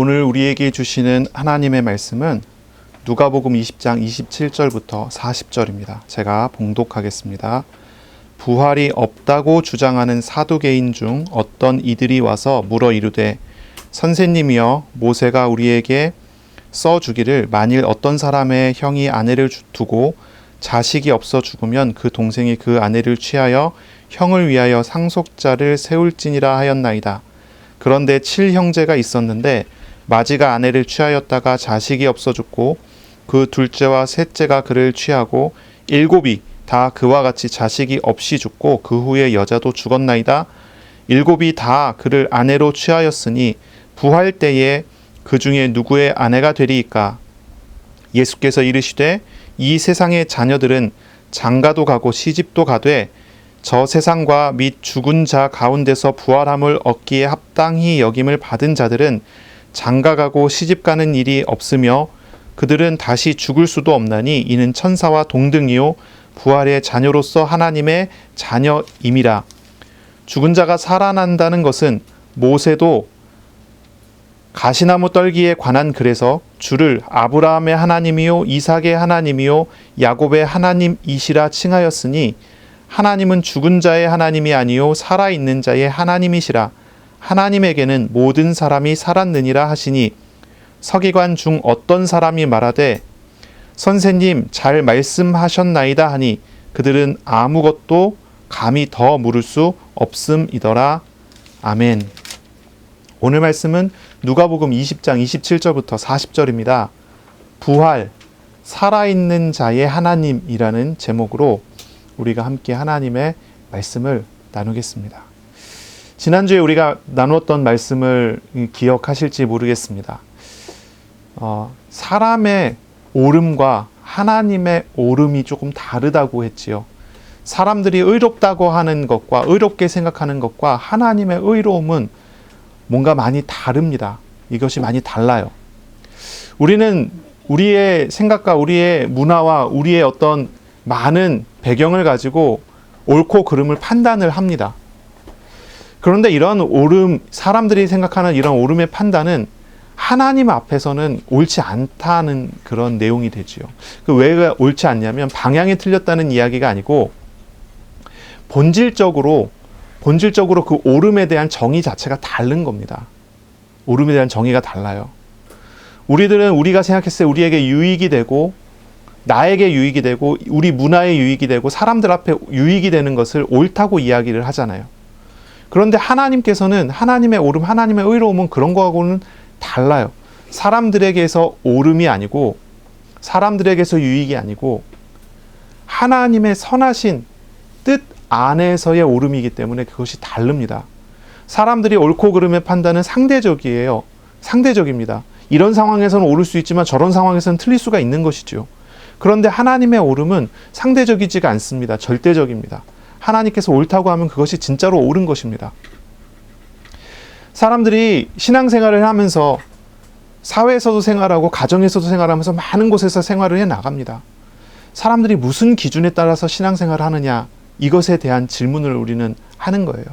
오늘 우리에게 주시는 하나님의 말씀은 누가복음 20장 27절부터 40절입니다. 제가 봉독하겠습니다. 부활이 없다고 주장하는 사두개인 중 어떤 이들이 와서 물어 이르되 선생님이여 모세가 우리에게 써주기를 만일 어떤 사람의 형이 아내를 두고 자식이 없어 죽으면 그 동생이 그 아내를 취하여 형을 위하여 상속자를 세울지니라 하였나이다. 그런데 7형제가 있었는데 마지가 아내를 취하였다가 자식이 없어 죽고 그 둘째와 셋째가 그를 취하고 7이 다 그와 같이 자식이 없이 죽고 그 후에 여자도 죽었나이다. 7이 다 그를 아내로 취하였으니 부활 때에 그 중에 누구의 아내가 되리이까? 예수께서 이르시되 이 세상의 자녀들은 장가도 가고 시집도 가되 저 세상과 및 죽은 자 가운데서 부활함을 얻기에 합당히 여김을 받은 자들은 장가가고 시집가는 일이 없으며 그들은 다시 죽을 수도 없나니 이는 천사와 동등이요 부활의 자녀로서 하나님의 자녀임이라. 죽은 자가 살아난다는 것은 모세도 가시나무 떨기에 관한 글에서 주를 아브라함의 하나님이요 이삭의 하나님이요 야곱의 하나님이시라 칭하였으니 하나님은 죽은 자의 하나님이 아니요 살아있는 자의 하나님이시라. 하나님에게는 모든 사람이 살았느니라 하시니 서기관 중 어떤 사람이 말하되 선생님 잘 말씀하셨나이다 하니 그들은 아무것도 감히 더 물을 수 없음이더라. 아멘. 오늘 말씀은 누가복음 20장 27절부터 40절입니다. 부활, 살아있는 자의 하나님이라는 제목으로 우리가 함께 하나님의 말씀을 나누겠습니다. 지난주에 우리가 나누었던 말씀을 기억하실지 모르겠습니다. 사람의 옳음과 하나님의 옳음이 조금 다르다고 했지요. 사람들이 의롭다고 하는 것과 의롭게 생각하는 것과 하나님의 의로움은 뭔가 많이 다릅니다. 이것이 많이 달라요. 우리는 우리의 생각과 우리의 문화와 우리의 어떤 많은 배경을 가지고 옳고 그름을 판단을 합니다. 그런데 이런 옳음, 사람들이 생각하는 이런 옳음의 판단은 하나님 앞에서는 옳지 않다는 그런 내용이 되지요. 왜 옳지 않냐면 방향이 틀렸다는 이야기가 아니고 본질적으로 그 옳음에 대한 정의 자체가 다른 겁니다. 옳음에 대한 정의가 달라요. 우리들은 우리가 생각했을 때 우리에게 유익이 되고 나에게 유익이 되고 우리 문화에 유익이 되고 사람들 앞에 유익이 되는 것을 옳다고 이야기를 하잖아요. 그런데 하나님께서는 하나님의 옳음, 하나님의 의로움은 그런 거하고는 달라요. 사람들에게서 옳음이 아니고 사람들에게서 유익이 아니고 하나님의 선하신 뜻 안에서의 옳음이기 때문에 그것이 다릅니다. 사람들이 옳고 그름의 판단은 상대적이에요. 상대적입니다. 이런 상황에서는 옳을 수 있지만 저런 상황에서는 틀릴 수가 있는 것이죠. 그런데 하나님의 옳음은 상대적이지가 않습니다. 절대적입니다. 하나님께서 옳다고 하면 그것이 진짜로 옳은 것입니다. 사람들이 신앙생활을 하면서 사회에서도 생활하고 가정에서도 생활하면서 많은 곳에서 생활을 해 나갑니다. 사람들이 무슨 기준에 따라서 신앙생활을 하느냐 이것에 대한 질문을 우리는 하는 거예요.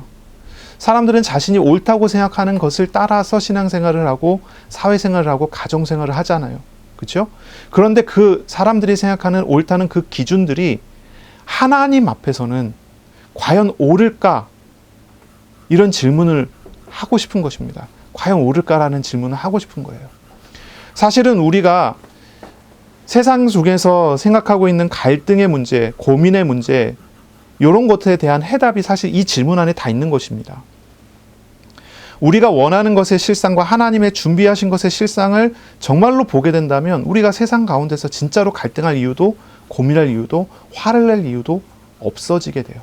사람들은 자신이 옳다고 생각하는 것을 따라서 신앙생활을 하고 사회생활을 하고 가정생활을 하잖아요. 그렇죠? 그런데 그 사람들이 생각하는 옳다는 그 기준들이 하나님 앞에서는 과연 옳을까? 이런 질문을 하고 싶은 것입니다. 과연 옳을까라는 질문을 하고 싶은 거예요. 사실은 우리가 세상 속에서 생각하고 있는 갈등의 문제, 고민의 문제, 이런 것에 대한 해답이 사실 이 질문 안에 다 있는 것입니다. 우리가 원하는 것의 실상과 하나님의 준비하신 것의 실상을 정말로 보게 된다면 우리가 세상 가운데서 진짜로 갈등할 이유도 고민할 이유도 화를 낼 이유도 없어지게 돼요.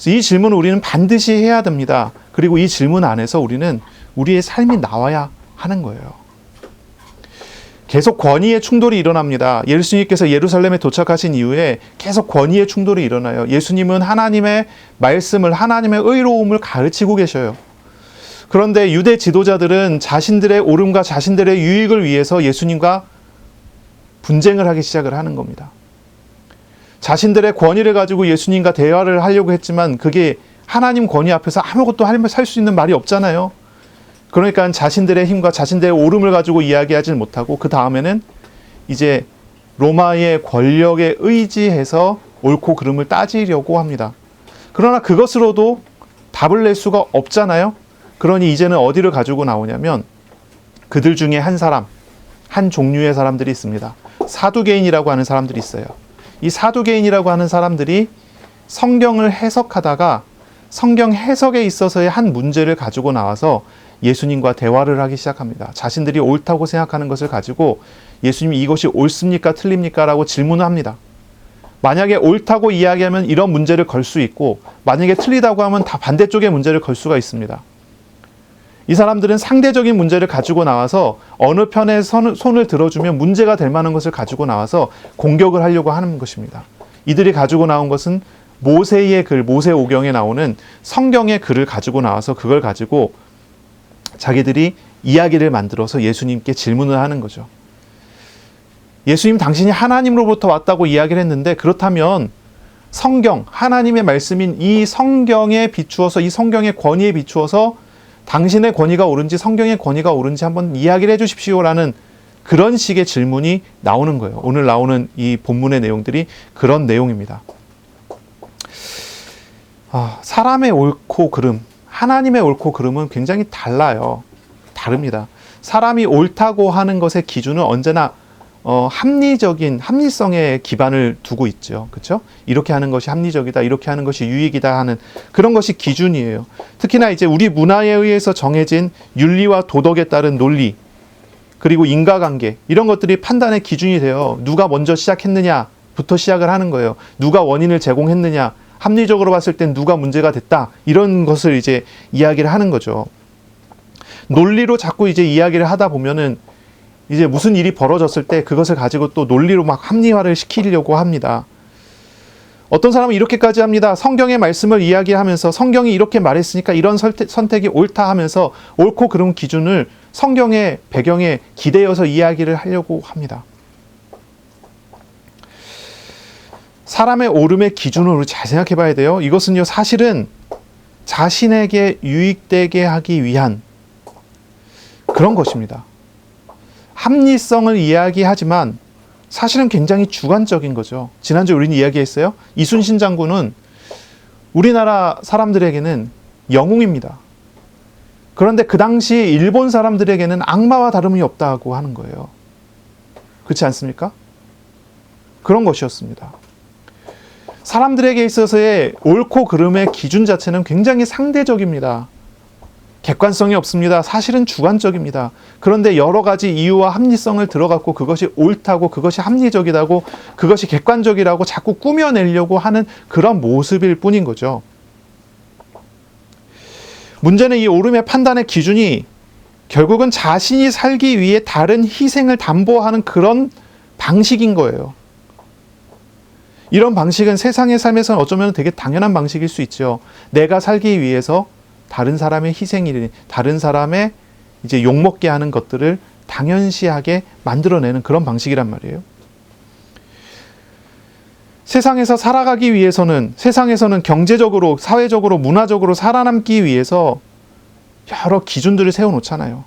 그래서 이 질문을 우리는 반드시 해야 됩니다. 그리고 이 질문 안에서 우리는 우리의 삶이 나와야 하는 거예요. 계속 권위의 충돌이 일어납니다. 예수님께서 예루살렘에 도착하신 이후에 계속 권위의 충돌이 일어나요. 예수님은 하나님의 말씀을, 하나님의 의로움을 가르치고 계셔요. 그런데 유대 지도자들은 자신들의 옳음과 자신들의 유익을 위해서 예수님과 분쟁을 하기 시작을 하는 겁니다. 자신들의 권위를 가지고 예수님과 대화를 하려고 했지만 그게 하나님 권위 앞에서 아무것도 할 수 있는 말이 없잖아요. 그러니까 자신들의 힘과 자신들의 옳음을 가지고 이야기하지 못하고 그 다음에는 이제 로마의 권력에 의지해서 옳고 그름을 따지려고 합니다. 그러나 그것으로도 답을 낼 수가 없잖아요. 그러니 이제는 어디를 가지고 나오냐면 그들 중에 한 사람, 한 종류의 사람들이 있습니다. 사두개인이라고 하는 사람들이 있어요. 이 사두개인이라고 하는 사람들이 성경을 해석하다가 성경 해석에 있어서의 한 문제를 가지고 나와서 예수님과 대화를 하기 시작합니다. 자신들이 옳다고 생각하는 것을 가지고 예수님이 이것이 옳습니까? 틀립니까? 라고 질문을 합니다. 만약에 옳다고 이야기하면 이런 문제를 걸 수 있고 만약에 틀리다고 하면 다 반대쪽의 문제를 걸 수가 있습니다. 이 사람들은 상대적인 문제를 가지고 나와서 어느 편에 손을 들어주면 문제가 될 만한 것을 가지고 나와서 공격을 하려고 하는 것입니다. 이들이 가지고 나온 것은 모세의 글, 모세오경에 나오는 성경의 글을 가지고 나와서 그걸 가지고 자기들이 이야기를 만들어서 예수님께 질문을 하는 거죠. 예수님, 당신이 하나님으로부터 왔다고 이야기를 했는데 그렇다면 성경, 하나님의 말씀인 이 성경에 비추어서, 이 성경의 권위에 비추어서 당신의 권위가 옳은지 성경의 권위가 옳은지 한번 이야기를 해주십시오라는 그런 식의 질문이 나오는 거예요. 오늘 나오는 이 본문의 내용들이 그런 내용입니다. 사람의 옳고 그름, 하나님의 옳고 그름은 굉장히 달라요. 다릅니다. 사람이 옳다고 하는 것의 기준은 언제나 합리성의 기반을 두고 있죠. 그렇죠? 이렇게 하는 것이 합리적이다, 이렇게 하는 것이 유익이다 하는 그런 것이 기준이에요. 특히나 이제 우리 문화에 의해서 정해진 윤리와 도덕에 따른 논리, 그리고 인과관계, 이런 것들이 판단의 기준이 돼요. 누가 먼저 시작했느냐부터 시작을 하는 거예요. 누가 원인을 제공했느냐, 합리적으로 봤을 땐 누가 문제가 됐다, 이런 것을 이제 이야기를 하는 거죠. 논리로 자꾸 이제 이야기를 하다 보면은 이제 무슨 일이 벌어졌을 때 그것을 가지고 또 논리로 막 합리화를 시키려고 합니다. 어떤 사람은 이렇게까지 합니다. 성경의 말씀을 이야기하면서 성경이 이렇게 말했으니까 이런 선택이 옳다 하면서 옳고 그름 기준을 성경의 배경에 기대어서 이야기를 하려고 합니다. 사람의 옳음의 기준으로 잘 생각해 봐야 돼요. 이것은요, 사실은 자신에게 유익되게 하기 위한 그런 것입니다. 합리성을 이야기하지만 사실은 굉장히 주관적인 거죠. 지난주에 우리는 이야기했어요. 이순신 장군은 우리나라 사람들에게는 영웅입니다. 그런데 그 당시 일본 사람들에게는 악마와 다름이 없다고 하는 거예요. 그렇지 않습니까? 그런 것이었습니다. 사람들에게 있어서의 옳고 그름의 기준 자체는 굉장히 상대적입니다. 객관성이 없습니다. 사실은 주관적입니다. 그런데 여러 가지 이유와 합리성을 들어갖고 그것이 옳다고, 그것이 합리적이라고, 그것이 객관적이라고 자꾸 꾸며내려고 하는 그런 모습일 뿐인 거죠. 문제는 이 옳음의 판단의 기준이 결국은 자신이 살기 위해 다른 희생을 담보하는 그런 방식인 거예요. 이런 방식은 세상의 삶에서는 어쩌면 되게 당연한 방식일 수 있죠. 내가 살기 위해서 다른 사람의 희생이, 다른 사람의 이제 욕먹게 하는 것들을 당연시하게 만들어내는 그런 방식이란 말이에요. 세상에서 살아가기 위해서는, 세상에서는 경제적으로, 사회적으로, 문화적으로 살아남기 위해서 여러 기준들을 세워놓잖아요.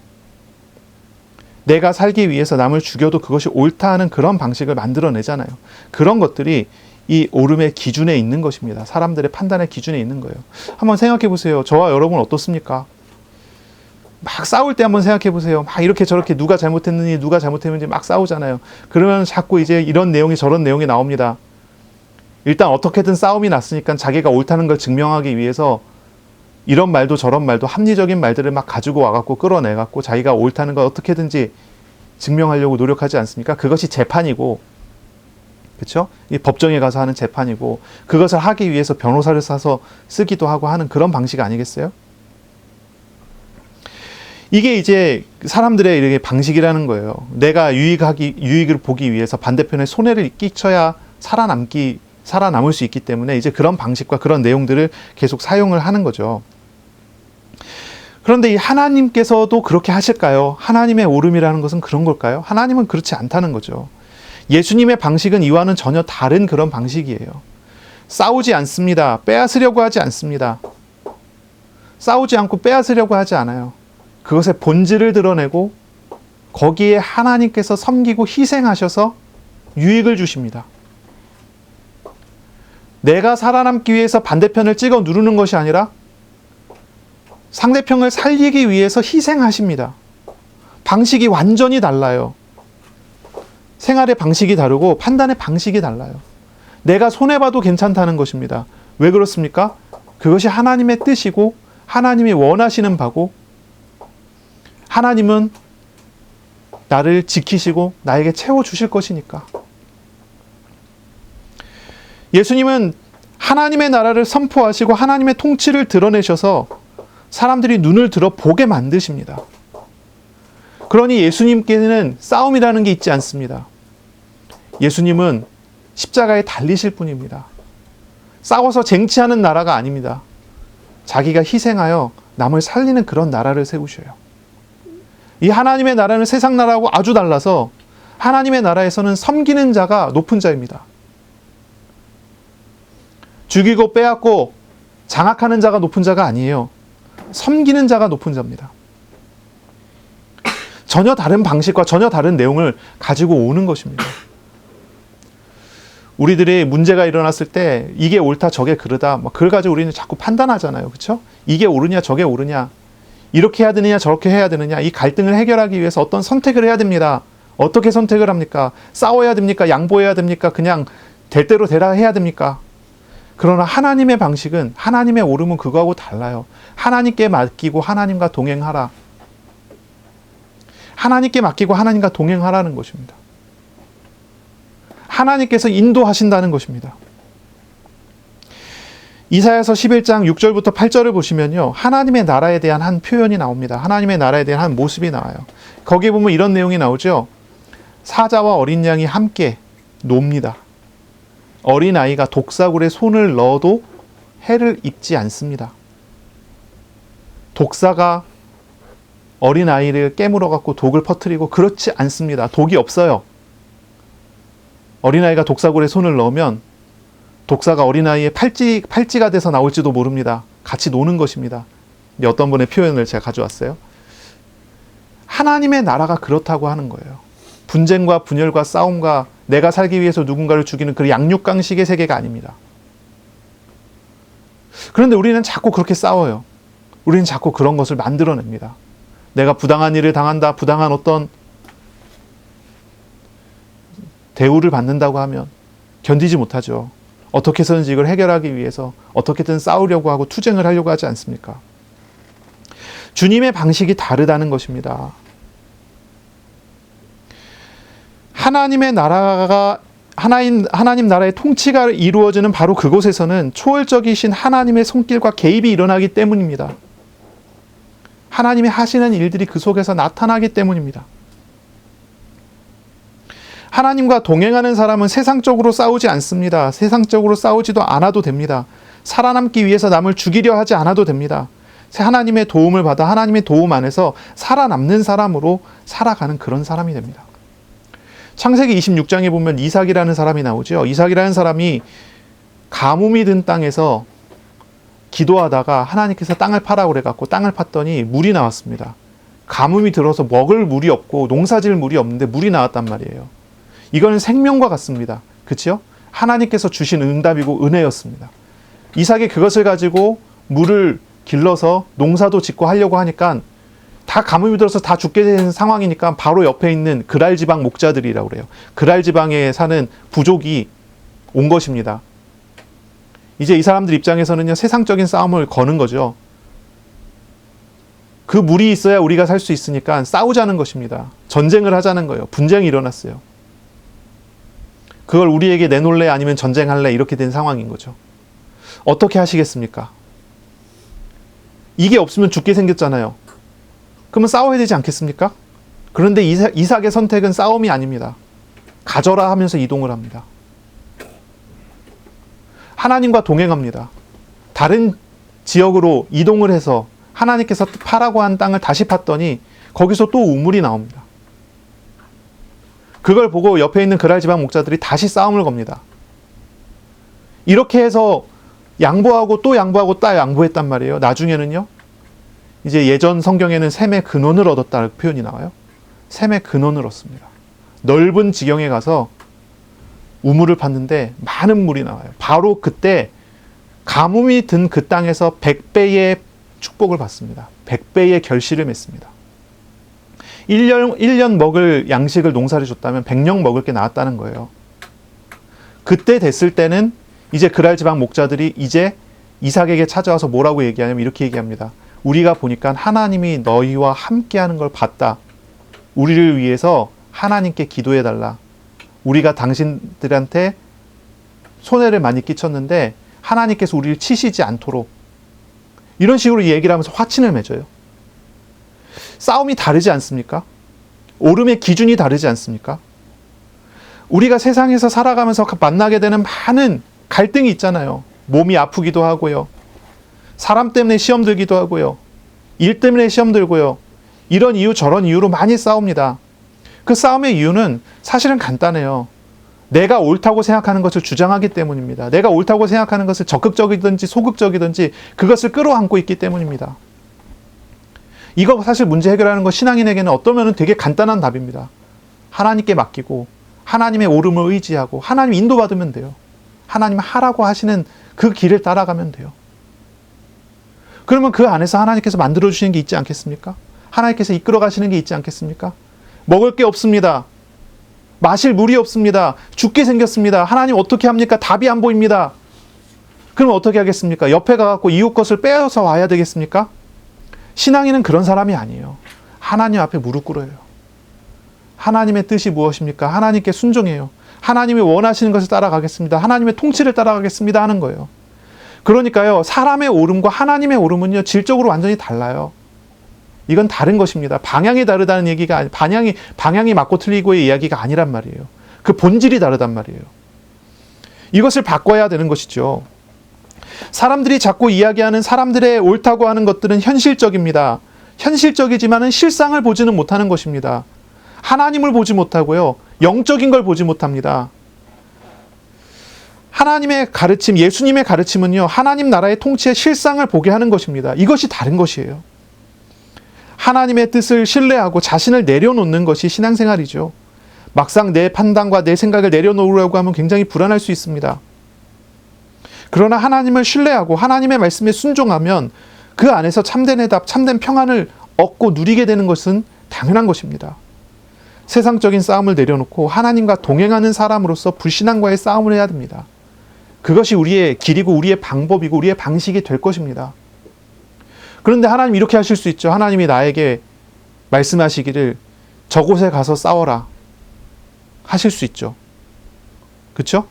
내가 살기 위해서 남을 죽여도 그것이 옳다 하는 그런 방식을 만들어내잖아요. 그런 것들이 이 옳음의 기준에 있는 것입니다. 사람들의 판단의 기준에 있는 거예요. 한번 생각해 보세요. 저와 여러분 어떻습니까? 막 싸울 때 한번 생각해 보세요. 막 이렇게 저렇게 누가 잘못했는지 누가 잘못했는지 막 싸우잖아요. 그러면 자꾸 이제 이런 내용이 저런 내용이 나옵니다. 일단 어떻게든 싸움이 났으니까 자기가 옳다는 걸 증명하기 위해서 이런 말도 저런 말도 합리적인 말들을 막 가지고 와갖고 끌어내갖고 자기가 옳다는 걸 어떻게든지 증명하려고 노력하지 않습니까? 그것이 재판이고, 그렇죠? 이 법정에 가서 하는 재판이고, 그것을 하기 위해서 변호사를 사서 쓰기도 하고 하는 그런 방식 아니겠어요? 이게 이제 사람들의 이렇게 방식이라는 거예요. 내가 유익을 보기 위해서 반대편에 손해를 끼쳐야 살아남을 수 있기 때문에 이제 그런 방식과 그런 내용들을 계속 사용을 하는 거죠. 그런데 이 하나님께서도 그렇게 하실까요? 하나님의 옳음이라는 것은 그런 걸까요? 하나님은 그렇지 않다는 거죠. 예수님의 방식은 이와는 전혀 다른 그런 방식이에요. 싸우지 않습니다. 빼앗으려고 하지 않습니다. 싸우지 않고 빼앗으려고 하지 않아요. 그것의 본질을 드러내고 거기에 하나님께서 섬기고 희생하셔서 유익을 주십니다. 내가 살아남기 위해서 반대편을 찍어 누르는 것이 아니라 상대편을 살리기 위해서 희생하십니다. 방식이 완전히 달라요. 생활의 방식이 다르고 판단의 방식이 달라요. 내가 손해봐도 괜찮다는 것입니다. 왜 그렇습니까? 그것이 하나님의 뜻이고 하나님이 원하시는 바고 하나님은 나를 지키시고 나에게 채워주실 것이니까. 예수님은 하나님의 나라를 선포하시고 하나님의 통치를 드러내셔서 사람들이 눈을 들어 보게 만드십니다. 그러니 예수님께는 싸움이라는 게 있지 않습니다. 예수님은 십자가에 달리실 분입니다. 싸워서 쟁취하는 나라가 아닙니다. 자기가 희생하여 남을 살리는 그런 나라를 세우셔요. 이 하나님의 나라는 세상 나라하고 아주 달라서 하나님의 나라에서는 섬기는 자가 높은 자입니다. 죽이고 빼앗고 장악하는 자가 높은 자가 아니에요. 섬기는 자가 높은 자입니다. 전혀 다른 방식과 전혀 다른 내용을 가지고 오는 것입니다. 우리들이 문제가 일어났을 때 이게 옳다 저게 그르다 그걸 가지고 우리는 자꾸 판단하잖아요. 그렇죠? 이게 옳으냐 저게 옳으냐, 이렇게 해야 되느냐 저렇게 해야 되느냐, 이 갈등을 해결하기 위해서 어떤 선택을 해야 됩니다. 어떻게 선택을 합니까? 싸워야 됩니까? 양보해야 됩니까? 그냥 될 대로 되라 해야 됩니까? 그러나 하나님의 방식은, 하나님의 옳음은 그거하고 달라요. 하나님께 맡기고 하나님과 동행하라. 하나님께 맡기고 하나님과 동행하라는 것입니다. 하나님께서 인도하신다는 것입니다. 이사야서 11장 6절부터 8절을 보시면요, 하나님의 나라에 대한 한 표현이 나옵니다. 하나님의 나라에 대한 한 모습이 나와요. 거기에 보면 이런 내용이 나오죠. 사자와 어린 양이 함께 놉니다. 어린아이가 독사굴에 손을 넣어도 해를 입지 않습니다. 독사가 어린아이를 깨물어 갖고 독을 퍼뜨리고 그렇지 않습니다. 독이 없어요. 어린아이가 독사굴에 손을 넣으면 독사가 어린아이의 팔찌가 돼서 나올지도 모릅니다. 같이 노는 것입니다. 어떤 분의 표현을 제가 가져왔어요. 하나님의 나라가 그렇다고 하는 거예요. 분쟁과 분열과 싸움과 내가 살기 위해서 누군가를 죽이는 그 양육강식의 세계가 아닙니다. 그런데 우리는 자꾸 그렇게 싸워요. 우리는 자꾸 그런 것을 만들어냅니다. 내가 부당한 일을 당한다, 부당한 어떤 대우를 받는다고 하면 견디지 못하죠. 어떻게 해서든지 이걸 해결하기 위해서 어떻게든 싸우려고 하고 투쟁을 하려고 하지 않습니까? 주님의 방식이 다르다는 것입니다. 하나님의 나라가 하나님 나라의 통치가 이루어지는 바로 그곳에서는 초월적이신 하나님의 손길과 개입이 일어나기 때문입니다. 하나님이 하시는 일들이 그 속에서 나타나기 때문입니다. 하나님과 동행하는 사람은 세상적으로 싸우지 않습니다. 세상적으로 싸우지도 않아도 됩니다. 살아남기 위해서 남을 죽이려 하지 않아도 됩니다. 하나님의 도움을 받아 하나님의 도움 안에서 살아남는 사람으로 살아가는 그런 사람이 됩니다. 창세기 26장에 보면 이삭이라는 사람이 나오죠. 이삭이라는 사람이 가뭄이 든 땅에서 기도하다가 하나님께서 땅을 파라고 그래갖고 땅을 팠더니 물이 나왔습니다. 가뭄이 들어서 먹을 물이 없고 농사질 물이 없는데 물이 나왔단 말이에요. 이거는 생명과 같습니다. 그렇죠? 하나님께서 주신 응답이고 은혜였습니다. 이삭이 그것을 가지고 물을 길러서 농사도 짓고 하려고 하니까 다 가뭄이 들어서 다 죽게 되는 상황이니까 바로 옆에 있는 그랄 지방 목자들이라고 그래요. 그랄 지방에 사는 부족이 온 것입니다. 이제 이 사람들 입장에서는요, 세상적인 싸움을 거는 거죠. 그 물이 있어야 우리가 살 수 있으니까 싸우자는 것입니다. 전쟁을 하자는 거예요. 분쟁이 일어났어요. 그걸 우리에게 내놓을래 아니면 전쟁할래 이렇게 된 상황인 거죠. 어떻게 하시겠습니까? 이게 없으면 죽게 생겼잖아요. 그러면 싸워야 되지 않겠습니까? 그런데 이삭의 선택은 싸움이 아닙니다. 가져라 하면서 이동을 합니다. 하나님과 동행합니다. 다른 지역으로 이동을 해서 하나님께서 파라고 한 땅을 다시 팠더니 거기서 또 우물이 나옵니다. 그걸 보고 옆에 있는 그랄 지방 목자들이 다시 싸움을 겁니다. 이렇게 해서 양보하고 또 양보하고 또 양보했단 말이에요. 나중에는요, 이제 예전 성경에는 샘의 근원을 얻었다는 표현이 나와요. 샘의 근원을 얻습니다. 넓은 지경에 가서 우물을 팠는데 많은 물이 나와요. 바로 그때 가뭄이 든 그 땅에서 100배의 축복을 받습니다. 100배의 결실을 맺습니다. 1년 먹을 양식을 농사를 줬다면 100년 먹을 게 나왔다는 거예요. 그때 됐을 때는 이제 그랄 지방 목자들이 이제 이삭에게 찾아와서 뭐라고 얘기하냐면 이렇게 얘기합니다. 우리가 보니까 하나님이 너희와 함께하는 걸 봤다. 우리를 위해서 하나님께 기도해달라. 우리가 당신들한테 손해를 많이 끼쳤는데 하나님께서 우리를 치시지 않도록, 이런 식으로 얘기를 하면서 화친을 맺어요. 싸움이 다르지 않습니까? 오름의 기준이 다르지 않습니까? 우리가 세상에서 살아가면서 만나게 되는 많은 갈등이 있잖아요. 몸이 아프기도 하고요. 사람 때문에 시험 들기도 하고요. 일 때문에 시험 들고요. 이런 이유 저런 이유로 많이 싸웁니다. 그 싸움의 이유는 사실은 간단해요. 내가 옳다고 생각하는 것을 주장하기 때문입니다. 내가 옳다고 생각하는 것을 적극적이든지 소극적이든지 그것을 끌어안고 있기 때문입니다. 이거 사실 문제 해결하는 거 신앙인에게는 어떤 면은 되게 간단한 답입니다. 하나님께 맡기고 하나님의 옳음을 의지하고 하나님 인도받으면 돼요. 하나님 하라고 하시는 그 길을 따라가면 돼요. 그러면 그 안에서 하나님께서 만들어주시는 게 있지 않겠습니까? 하나님께서 이끌어 가시는 게 있지 않겠습니까? 먹을 게 없습니다. 마실 물이 없습니다. 죽게 생겼습니다. 하나님 어떻게 합니까? 답이 안 보입니다. 그럼 어떻게 하겠습니까? 옆에 가갖고 이웃 것을 빼앗아 와야 되겠습니까? 신앙인은 그런 사람이 아니에요. 하나님 앞에 무릎 꿇어요. 하나님의 뜻이 무엇입니까? 하나님께 순종해요. 하나님이 원하시는 것을 따라가겠습니다. 하나님의 통치를 따라가겠습니다 하는 거예요. 그러니까요, 사람의 오름과 하나님의 오름은요, 질적으로 완전히 달라요. 이건 다른 것입니다. 방향이 다르다는 얘기가 방향이 맞고 틀리고의 이야기가 아니란 말이에요. 그 본질이 다르단 말이에요. 이것을 바꿔야 되는 것이죠. 사람들이 자꾸 이야기하는 사람들의 옳다고 하는 것들은 현실적입니다. 현실적이지만은 실상을 보지는 못하는 것입니다. 하나님을 보지 못하고요, 영적인 걸 보지 못합니다. 하나님의 가르침, 예수님의 가르침은요, 하나님 나라의 통치의 실상을 보게 하는 것입니다. 이것이 다른 것이에요. 하나님의 뜻을 신뢰하고 자신을 내려놓는 것이 신앙생활이죠. 막상 내 판단과 내 생각을 내려놓으려고 하면 굉장히 불안할 수 있습니다. 그러나 하나님을 신뢰하고 하나님의 말씀에 순종하면 그 안에서 참된 해답, 참된 평안을 얻고 누리게 되는 것은 당연한 것입니다. 세상적인 싸움을 내려놓고 하나님과 동행하는 사람으로서 불신앙과의 싸움을 해야 됩니다. 그것이 우리의 길이고 우리의 방법이고 우리의 방식이 될 것입니다. 그런데 하나님 이렇게 하실 수 있죠. 하나님이 나에게 말씀하시기를 저곳에 가서 싸워라 하실 수 있죠. 그렇죠?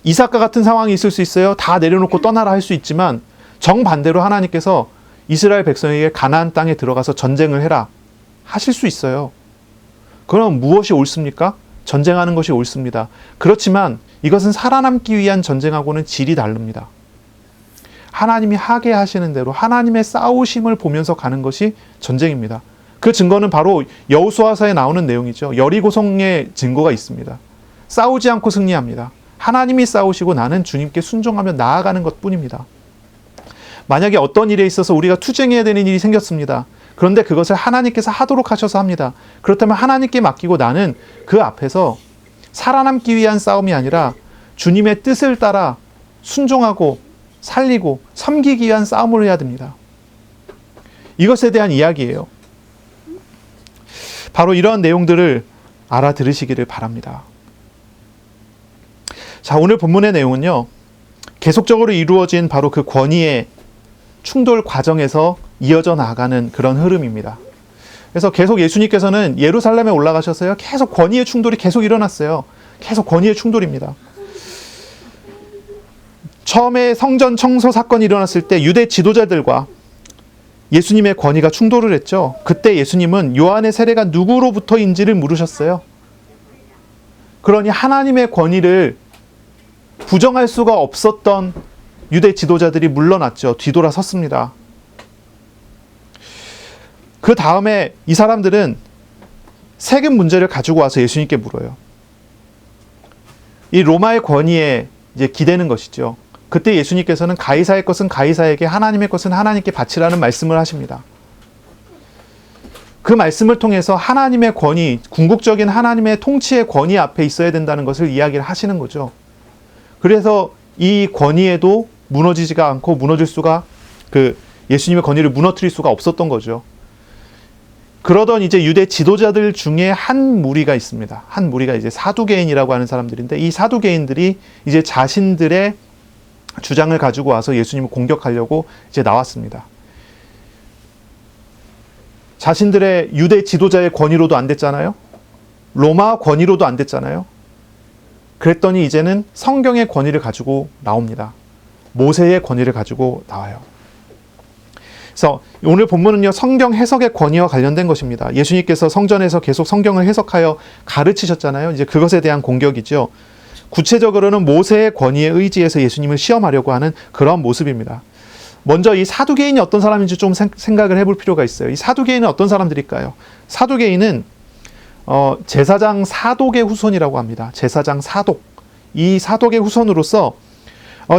이삭과 같은 상황이 있을 수 있어요. 다 내려놓고 떠나라 할 수 있지만 정반대로 하나님께서 이스라엘 백성에게 가나안 땅에 들어가서 전쟁을 해라 하실 수 있어요. 그럼 무엇이 옳습니까? 전쟁하는 것이 옳습니다. 그렇지만 이것은 살아남기 위한 전쟁하고는 질이 다릅니다. 하나님이 하게 하시는 대로 하나님의 싸우심을 보면서 가는 것이 전쟁입니다. 그 증거는 바로 여호수아서에 나오는 내용이죠. 여리고성의 증거가 있습니다. 싸우지 않고 승리합니다. 하나님이 싸우시고 나는 주님께 순종하며 나아가는 것뿐입니다. 만약에 어떤 일에 있어서 우리가 투쟁해야 되는 일이 생겼습니다. 그런데 그것을 하나님께서 하도록 하셔서 합니다. 그렇다면 하나님께 맡기고 나는 그 앞에서 살아남기 위한 싸움이 아니라 주님의 뜻을 따라 순종하고 살리고 섬기기 위한 싸움을 해야 됩니다. 이것에 대한 이야기예요. 바로 이러한 내용들을 알아들으시기를 바랍니다. 자, 오늘 본문의 내용은요, 계속적으로 이루어진 바로 그 권위의 충돌 과정에서 이어져 나가는 그런 흐름입니다. 그래서 계속 예수님께서는 예루살렘에 올라가셔서요, 계속 권위의 충돌이 계속 일어났어요. 계속 권위의 충돌입니다. 처음에 성전 청소 사건이 일어났을 때 유대 지도자들과 예수님의 권위가 충돌을 했죠. 그때 예수님은 요한의 세례가 누구로부터인지를 물으셨어요. 그러니 하나님의 권위를 부정할 수가 없었던 유대 지도자들이 물러났죠. 뒤돌아섰습니다. 그 다음에 이 사람들은 세금 문제를 가지고 와서 예수님께 물어요. 이 로마의 권위에 이제 기대는 것이죠. 그때 예수님께서는 가이사의 것은 가이사에게, 하나님의 것은 하나님께 바치라는 말씀을 하십니다. 그 말씀을 통해서 하나님의 권위, 궁극적인 하나님의 통치의 권위 앞에 있어야 된다는 것을 이야기를 하시는 거죠. 그래서 이 권위에도 무너지지가 않고 무너질 수가, 예수님의 권위를 무너뜨릴 수가 없었던 거죠. 그러던 이제 유대 지도자들 중에 한 무리가 있습니다. 한 무리가 이제 사두개인이라고 하는 사람들인데, 이 사두개인들이 이제 자신들의 주장을 가지고 와서 예수님을 공격하려고 이제 나왔습니다. 자신들의 유대 지도자의 권위로도 안 됐잖아요. 로마 권위로도 안 됐잖아요. 그랬더니 이제는 성경의 권위를 가지고 나옵니다. 모세의 권위를 가지고 나와요. 그래서 오늘 본문은요, 성경 해석의 권위와 관련된 것입니다. 예수님께서 성전에서 계속 성경을 해석하여 가르치셨잖아요. 이제 그것에 대한 공격이죠. 구체적으로는 모세의 권위에 의지해서 예수님을 시험하려고 하는 그런 모습입니다. 먼저 이 사두개인이 어떤 사람인지 좀 생각을 해볼 필요가 있어요. 이 사두개인은 어떤 사람들일까요? 사두개인은 제사장 사독의 후손이라고 합니다. 제사장 사독. 이 사독의 후손으로서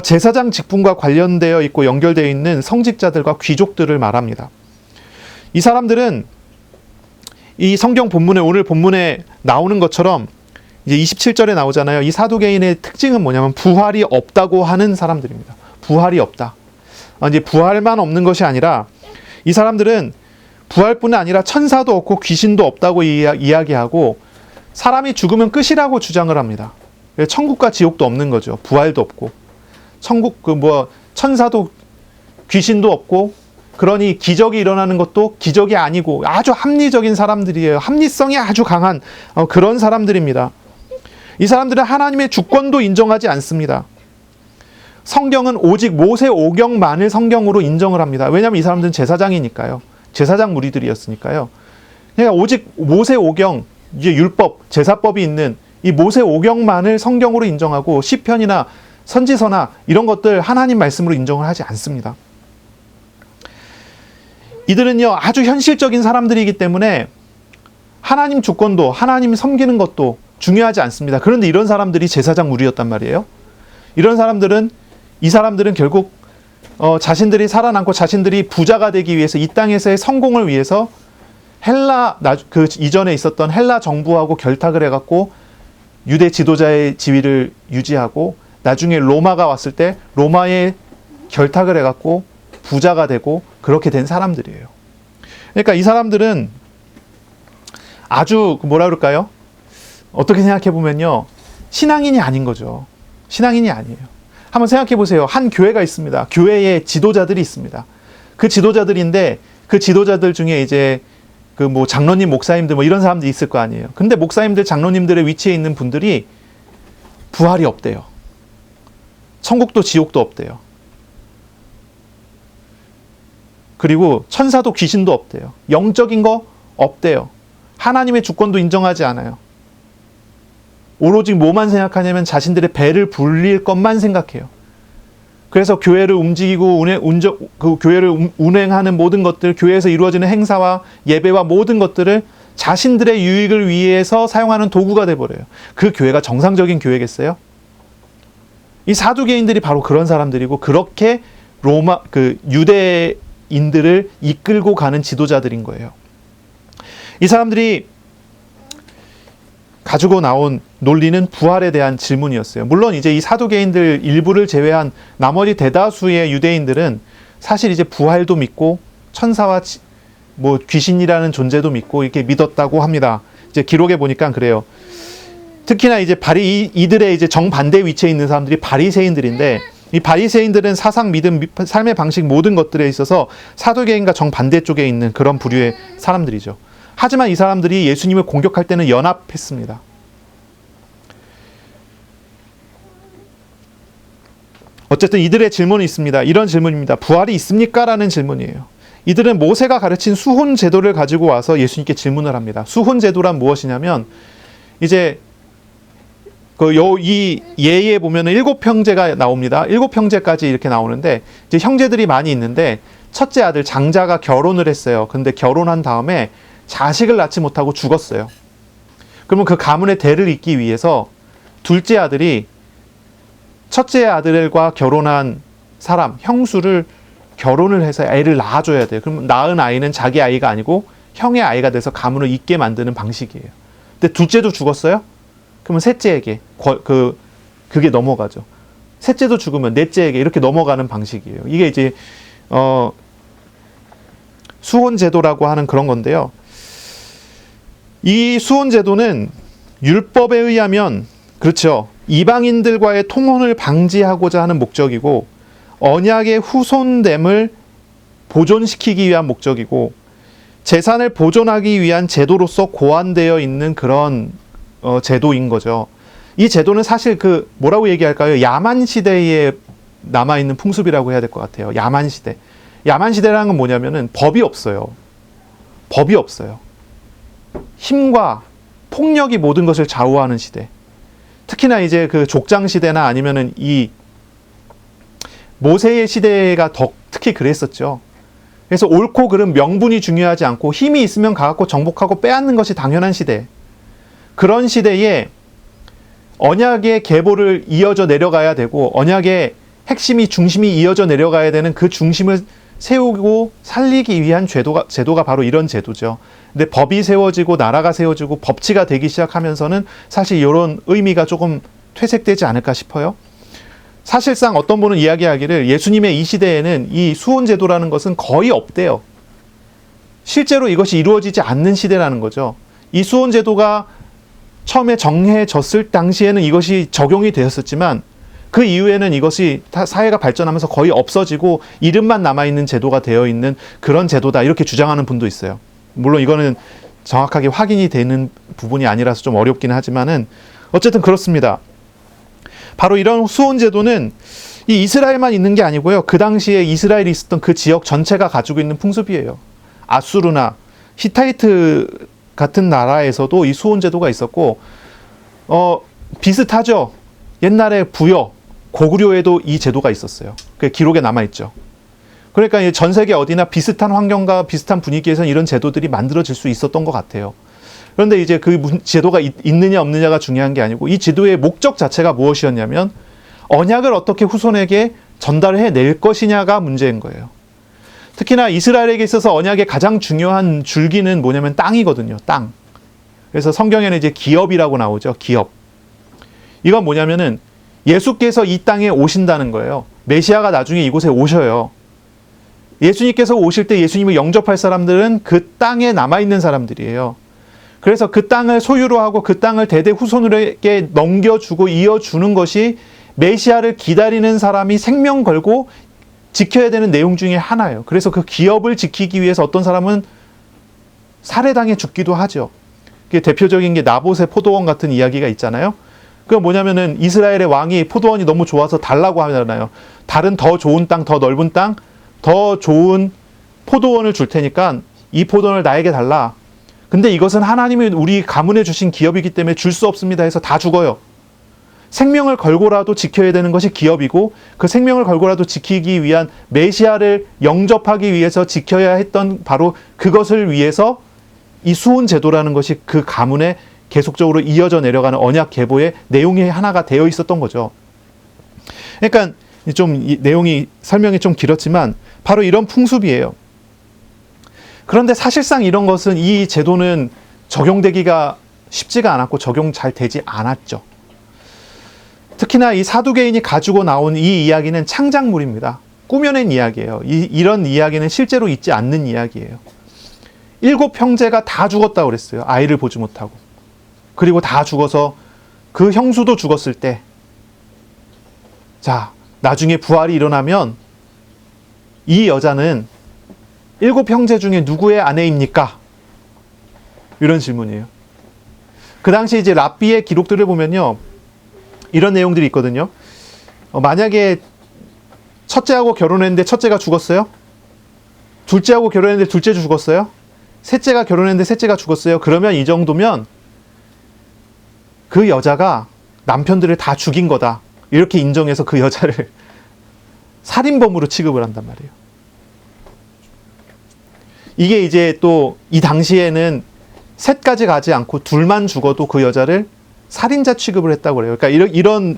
제사장 직분과 관련되어 있고 연결되어 있는 성직자들과 귀족들을 말합니다. 이 사람들은 이 성경 본문에, 오늘 본문에 나오는 것처럼 이제 27절에 나오잖아요. 이 사두개인의 특징은 뭐냐면 부활이 없다고 하는 사람들입니다. 부활이 없다. 이제 부활만 없는 것이 아니라 이 사람들은 부활뿐 아니라 천사도 없고 귀신도 없다고 이야기하고 사람이 죽으면 끝이라고 주장을 합니다. 천국과 지옥도 없는 거죠. 부활도 없고 천국 천사도 귀신도 없고, 그러니 기적이 일어나는 것도 기적이 아니고 아주 합리적인 사람들이에요. 합리성이 아주 강한 그런 사람들입니다. 이 사람들은 하나님의 주권도 인정하지 않습니다. 성경은 오직 모세 오경만을 성경으로 인정을 합니다. 왜냐하면 이 사람들은 제사장이니까요. 제사장 무리들이었으니까요. 그러니까 오직 모세 오경, 이제 율법, 제사법이 있는 이 모세 오경만을 성경으로 인정하고 시편이나 선지서나 이런 것들 하나님 말씀으로 인정을 하지 않습니다. 이들은요, 아주 현실적인 사람들이기 때문에 하나님 주권도, 하나님 섬기는 것도 중요하지 않습니다. 그런데 이런 사람들이 제사장 무리였단 말이에요. 이 사람들은 결국 자신들이 살아남고 자신들이 부자가 되기 위해서, 이 땅에서의 성공을 위해서 그 이전에 있었던 헬라 정부하고 결탁을 해갖고 유대 지도자의 지위를 유지하고, 나중에 로마가 왔을 때 로마에 결탁을 해갖고 부자가 되고 그렇게 된 사람들이에요. 그러니까 이 사람들은 아주 뭐라 그럴까요? 어떻게 생각해 보면요, 신앙인이 아닌 거죠. 신앙인이 아니에요. 한번 생각해 보세요. 한 교회가 있습니다. 교회에 지도자들이 있습니다. 그 지도자들인데 그 지도자들 중에 이제 장로님, 목사님들 이런 사람들이 있을 거 아니에요. 근데 목사님들, 장로님들의 위치에 있는 분들이 부활이 없대요. 천국도 지옥도 없대요. 그리고 천사도 귀신도 없대요. 영적인 거 없대요. 하나님의 주권도 인정하지 않아요. 오로지 뭐만 생각하냐면 자신들의 배를 불릴 것만 생각해요. 그래서 교회를 움직이고 교회를 운행하는 모든 것들, 교회에서 이루어지는 행사와 예배와 모든 것들을 자신들의 유익을 위해서 사용하는 도구가 돼버려요. 그 교회가 정상적인 교회겠어요? 이 사두개인들이 바로 그런 사람들이고, 그렇게 유대인들을 이끌고 가는 지도자들인 거예요. 이 사람들이 가지고 나온 논리는 부활에 대한 질문이었어요. 물론 이제 이 사두개인들 일부를 제외한 나머지 대다수의 유대인들은 사실 이제 부활도 믿고 천사와 귀신이라는 존재도 믿고 이렇게 믿었다고 합니다. 이제 기록에 보니까 그래요. 특히나 이제 이들의 이제 정반대 위치에 있는 사람들이 바리새인들인데, 이 바리새인들은 사상, 믿음, 삶의 방식 모든 것들에 있어서 사두개인과 정반대 쪽에 있는 그런 부류의 사람들이죠. 하지만 이 사람들이 예수님을 공격할 때는 연합했습니다. 어쨌든 이들의 질문이 있습니다. 이런 질문입니다. 부활이 있습니까? 라는 질문이에요. 이들은 모세가 가르친 수혼 제도를 가지고 와서 예수님께 질문을 합니다. 수혼 제도란 무엇이냐면, 이제 이 예에 보면은 7형제가 나옵니다. 7형제까지 이렇게 나오는데, 이제 형제들이 많이 있는데, 첫째 아들 장자가 결혼을 했어요. 근데 결혼한 다음에 자식을 낳지 못하고 죽었어요. 그러면 그 가문의 대를 잇기 위해서 둘째 아들이 첫째 아들과 결혼한 사람, 형수를 결혼을 해서 애를 낳아줘야 돼요. 그럼 낳은 아이는 자기 아이가 아니고 형의 아이가 돼서 가문을 잇게 만드는 방식이에요. 근데 둘째도 죽었어요? 그러면 셋째에게 그게 넘어가죠. 셋째도 죽으면 넷째에게 이렇게 넘어가는 방식이에요. 이게 이제 수혼제도라고 하는 그런 건데요. 이 수혼제도는 율법에 의하면 그렇죠. 이방인들과의 통혼을 방지하고자 하는 목적이고 언약의 후손됨을 보존시키기 위한 목적이고 재산을 보존하기 위한 제도로서 고안되어 있는 그런 제도인 거죠. 이 제도는 사실 뭐라고 얘기할까요? 야만 시대에 남아있는 풍습이라고 해야 될 것 같아요. 야만 시대. 야만 시대라는 건 뭐냐면은 법이 없어요. 법이 없어요. 힘과 폭력이 모든 것을 좌우하는 시대. 특히나 이제 그 족장 시대나 아니면은 이 모세의 시대가 특히 그랬었죠. 그래서 옳고 그름 명분이 중요하지 않고 힘이 있으면 가갖고 정복하고 빼앗는 것이 당연한 시대. 그런 시대에 언약의 계보를 이어져 내려가야 되고 언약의 핵심이 중심이 이어져 내려가야 되는 그 중심을 세우고 살리기 위한 제도가 바로 이런 제도죠. 근데 법이 세워지고 나라가 세워지고 법치가 되기 시작하면서는 사실 이런 의미가 조금 퇴색되지 않을까 싶어요. 사실상 어떤 분은 이야기하기를 예수님의 이 시대에는 이 수혼제도라는 것은 거의 없대요. 실제로 이것이 이루어지지 않는 시대라는 거죠. 이 수혼제도가 처음에 정해졌을 당시에는 이것이 적용이 되었었지만 그 이후에는 이것이 사회가 발전하면서 거의 없어지고 이름만 남아있는 제도가 되어 있는 그런 제도다 이렇게 주장하는 분도 있어요. 물론 이거는 정확하게 확인이 되는 부분이 아니라서 좀 어렵긴 하지만은 어쨌든 그렇습니다. 바로 이런 수혼제도는 이 이스라엘만 있는 게 아니고요. 그 당시에 이스라엘이 있었던 그 지역 전체가 가지고 있는 풍습이에요. 아수르나 히타이트 같은 나라에서도 이 수혼제도가 있었고 비슷하죠. 옛날에 부여, 고구려에도 이 제도가 있었어요. 그게 기록에 남아있죠. 그러니까 전 세계 어디나 비슷한 환경과 비슷한 분위기에서 이런 제도들이 만들어질 수 있었던 것 같아요. 그런데 이제 그 제도가 있느냐 없느냐가 중요한 게 아니고 이 제도의 목적 자체가 무엇이었냐면 언약을 어떻게 후손에게 전달해 낼 것이냐가 문제인 거예요. 특히나 이스라엘에게 있어서 언약의 가장 중요한 줄기는 뭐냐면 땅이거든요. 땅. 그래서 성경에는 이제 기업이라고 나오죠. 기업. 이건 뭐냐면은 예수께서 이 땅에 오신다는 거예요. 메시아가 나중에 이곳에 오셔요. 예수님께서 오실 때 예수님을 영접할 사람들은 그 땅에 남아있는 사람들이에요. 그래서 그 땅을 소유로 하고 그 땅을 대대 후손에게 넘겨주고 이어주는 것이 메시아를 기다리는 사람이 생명 걸고 지켜야 되는 내용 중에 하나예요. 그래서 그 기업을 지키기 위해서 어떤 사람은 살해당해 죽기도 하죠. 그게 대표적인 게 나봇의 포도원 같은 이야기가 있잖아요. 그건 뭐냐면은 이스라엘의 왕이 포도원이 너무 좋아서 달라고 하잖아요. 다른 더 좋은 땅, 더 넓은 땅, 더 좋은 포도원을 줄 테니까 이 포도원을 나에게 달라. 근데 이것은 하나님이 우리 가문에 주신 기업이기 때문에 줄 수 없습니다 해서 다 죽어요. 생명을 걸고라도 지켜야 되는 것이 기업이고 그 생명을 걸고라도 지키기 위한 메시아를 영접하기 위해서 지켜야 했던 바로 그것을 위해서 이 수혼제도라는 것이 그 가문에 계속적으로 이어져 내려가는 언약 계보의 내용이 하나가 되어 있었던 거죠. 그러니까 좀 내용이 설명이 좀 길었지만 바로 이런 풍습이에요. 그런데 사실상 이런 것은 이 제도는 적용되기가 쉽지가 않았고 적용 잘 되지 않았죠. 특히나 이 사두개인이 가지고 나온 이 이야기는 창작물입니다. 꾸며낸 이야기예요. 이런 이야기는 실제로 있지 않는 이야기예요. 7 형제가 다 죽었다고 그랬어요. 아이를 보지 못하고. 그리고 다 죽어서 그 형수도 죽었을 때 자, 나중에 부활이 일어나면 이 여자는 7 형제 중에 누구의 아내입니까? 이런 질문이에요. 그 당시 이제 랍비의 기록들을 보면요. 이런 내용들이 있거든요. 만약에 첫째하고 결혼했는데 첫째가 죽었어요? 둘째하고 결혼했는데 둘째도 죽었어요? 셋째가 결혼했는데 셋째가 죽었어요? 그러면 이 정도면 그 여자가 남편들을 다 죽인 거다. 이렇게 인정해서 그 여자를 살인범으로 취급을 한단 말이에요. 이게 이제 또 이 당시에는 셋까지 가지 않고 둘만 죽어도 그 여자를 살인자 취급을 했다고 그래요. 그러니까 이런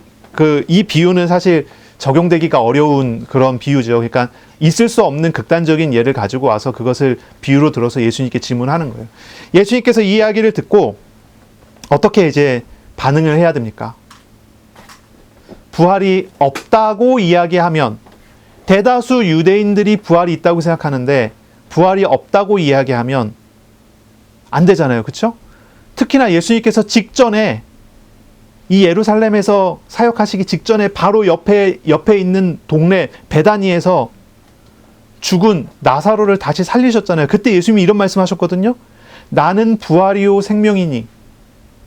이 비유는 사실 적용되기가 어려운 그런 비유죠. 그러니까 있을 수 없는 극단적인 예를 가지고 와서 그것을 비유로 들어서 예수님께 질문하는 거예요. 예수님께서 이 이야기를 듣고 어떻게 이제 반응을 해야 됩니까? 부활이 없다고 이야기하면, 대다수 유대인들이 부활이 있다고 생각하는데 부활이 없다고 이야기하면 안 되잖아요. 그렇죠? 특히나 예수님께서 직전에, 이 예루살렘에서 사역하시기 직전에 바로 옆에 있는 동네 베다니에서 죽은 나사로를 다시 살리셨잖아요. 그때 예수님이 이런 말씀하셨거든요. 나는 부활이요 생명이니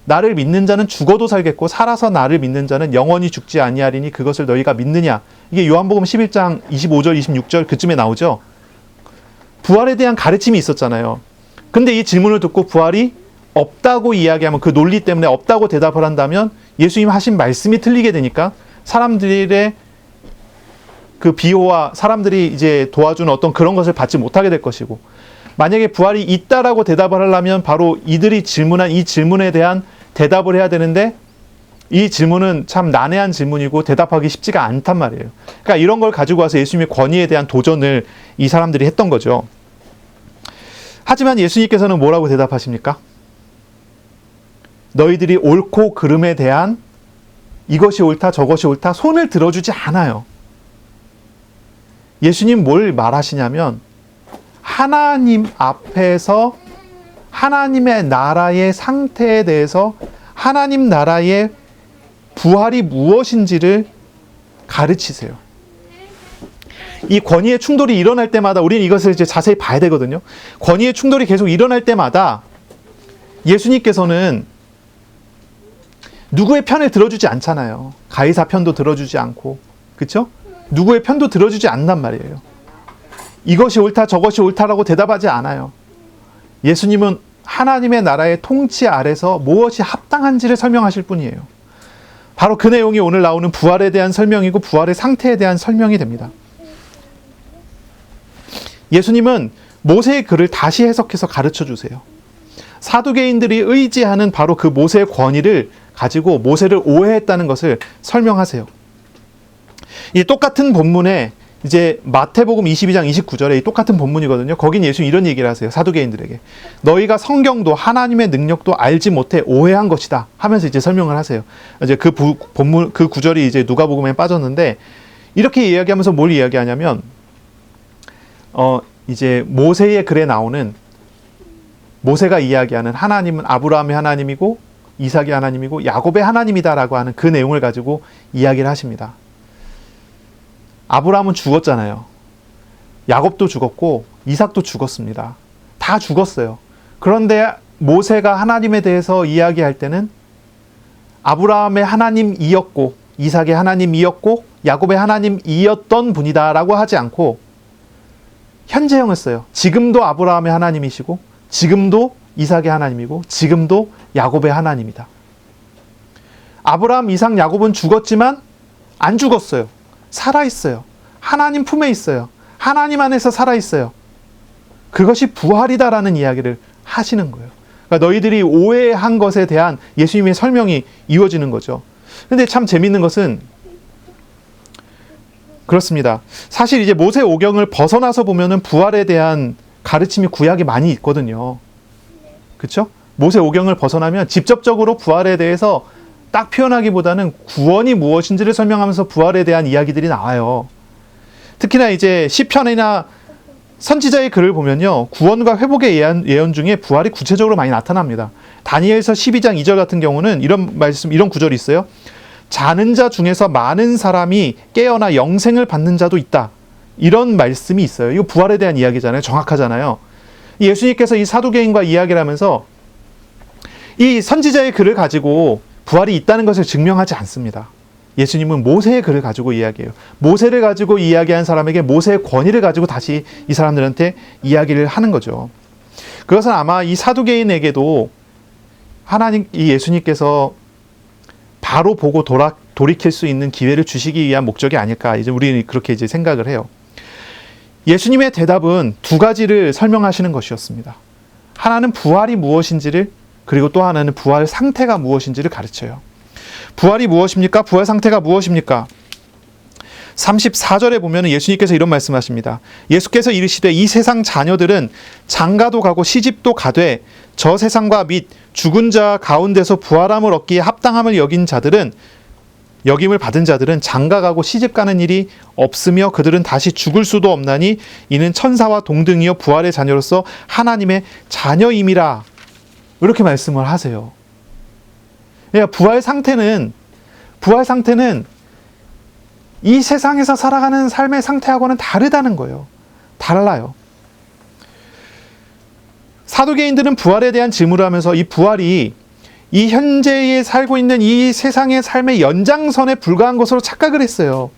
나를 믿는 자는 죽어도 살겠고 살아서 나를 믿는 자는 영원히 죽지 아니하리니 그것을 너희가 믿느냐. 이게 요한복음 11장 25절 26절 그쯤에 나오죠. 부활에 대한 가르침이 있었잖아요. 근데 이 질문을 듣고 부활이 없다고 이야기하면, 그 논리 때문에 없다고 대답을 한다면 예수님 하신 말씀이 틀리게 되니까 사람들의 그 비호와 사람들이 이제 도와주는 어떤 그런 것을 받지 못하게 될 것이고, 만약에 부활이 있다라고 대답을 하려면 바로 이들이 질문한 이 질문에 대한 대답을 해야 되는데 이 질문은 참 난해한 질문이고 대답하기 쉽지가 않단 말이에요. 그러니까 이런 걸 가지고 와서 예수님의 권위에 대한 도전을 이 사람들이 했던 거죠. 하지만 예수님께서는 뭐라고 대답하십니까? 너희들이 옳고 그름에 대한 이것이 옳다 저것이 옳다 손을 들어주지 않아요. 예수님 뭘 말하시냐면 하나님 앞에서 하나님의 나라의 상태에 대해서, 하나님 나라의 부활이 무엇인지를 가르치세요. 이 권위의 충돌이 일어날 때마다 우리는 이것을 이제 자세히 봐야 되거든요. 권위의 충돌이 계속 일어날 때마다 예수님께서는 누구의 편을 들어주지 않잖아요. 가이사 편도 들어주지 않고, 그렇죠? 누구의 편도 들어주지 않단 말이에요. 이것이 옳다 저것이 옳다라고 대답하지 않아요. 예수님은 하나님의 나라의 통치 아래서 무엇이 합당한지를 설명하실 뿐이에요. 바로 그 내용이 오늘 나오는 부활에 대한 설명이고 부활의 상태에 대한 설명이 됩니다. 예수님은 모세의 글을 다시 해석해서 가르쳐 주세요. 사두개인들이 의지하는 바로 그 모세의 권위를 가지고 모세를 오해했다는 것을 설명하세요. 이 똑같은 본문에 이제 마태복음 22장 29절에 이 똑같은 본문이거든요. 거긴 예수님 이런 얘기를 하세요. 사두개인들에게. 너희가 성경도 하나님의 능력도 알지 못해 오해한 것이다 하면서 이제 설명을 하세요. 이제 그 본문 그 구절이 이제 누가복음에 빠졌는데, 이렇게 이야기하면서 뭘 이야기하냐면 이제 모세의 글에 나오는, 모세가 이야기하는 하나님은 아브라함의 하나님이고 이삭의 하나님이고 야곱의 하나님이다라고 하는 그 내용을 가지고 이야기를 하십니다. 아브라함은 죽었잖아요. 야곱도 죽었고 이삭도 죽었습니다. 다 죽었어요. 그런데 모세가 하나님에 대해서 이야기할 때는 아브라함의 하나님이었고 이삭의 하나님이었고 야곱의 하나님이었던 분이다라고 하지 않고 현재형을 써요. 지금도 아브라함의 하나님이시고 지금도 이삭의 하나님이고 지금도 야곱의 하나님이다. 아브라함, 이삭, 야곱은 죽었지만 안 죽었어요. 살아있어요. 하나님 품에 있어요. 하나님 안에서 살아있어요. 그것이 부활이다라는 이야기를 하시는 거예요. 그러니까 너희들이 오해한 것에 대한 예수님의 설명이 이루어지는 거죠. 근데 참 재밌는 것은 그렇습니다. 사실 이제 모세 오경을 벗어나서 보면은 부활에 대한 가르침이 구약에 많이 있거든요. 그렇죠? 모세 오경을 벗어나면 직접적으로 부활에 대해서 딱 표현하기보다는 구원이 무엇인지를 설명하면서 부활에 대한 이야기들이 나와요. 특히나 이제 시편이나 선지자의 글을 보면요, 구원과 회복의 예언 중에 부활이 구체적으로 많이 나타납니다. 다니엘서 12장 2절 같은 경우는 이런 말씀, 이런 구절이 있어요. 자는 자 중에서 많은 사람이 깨어나 영생을 받는 자도 있다. 이런 말씀이 있어요. 이거 부활에 대한 이야기잖아요. 정확하잖아요. 예수님께서 이 사두개인과 이야기를 하면서 이 선지자의 글을 가지고 부활이 있다는 것을 증명하지 않습니다. 예수님은 모세의 글을 가지고 이야기해요. 모세를 가지고 이야기한 사람에게 모세의 권위를 가지고 다시 이 사람들한테 이야기를 하는 거죠. 그것은 아마 이 사두개인에게도 하나님, 이 예수님께서 바로 보고 돌이킬 수 있는 기회를 주시기 위한 목적이 아닐까, 이제 우리는 그렇게 이제 생각을 해요. 예수님의 대답은 두 가지를 설명하시는 것이었습니다. 하나는 부활이 무엇인지를, 그리고 또 하나는 부활 상태가 무엇인지를 가르쳐요. 부활이 무엇입니까? 부활 상태가 무엇입니까? 34절에 보면 예수님께서 이런 말씀하십니다. 예수께서 이르시되 이 세상 자녀들은 장가도 가고 시집도 가되 저 세상과 및 죽은 자 가운데서 부활함을 얻기에 합당함을 여김을 받은 자들은 장가가고 시집가는 일이 없으며 그들은 다시 죽을 수도 없나니 이는 천사와 동등이요 부활의 자녀로서 하나님의 자녀임이라. 이렇게 말씀을 하세요. 그러니까 부활 상태는 이 세상에서 살아가는 삶의 상태하고는 다르다는 거예요. 달라요. 사두개인들은 부활에 대한 질문을 하면서 이 부활이 이 현재에 살고 있는 이 세상의 삶의 연장선에 불과한 것으로 착각을 했어요.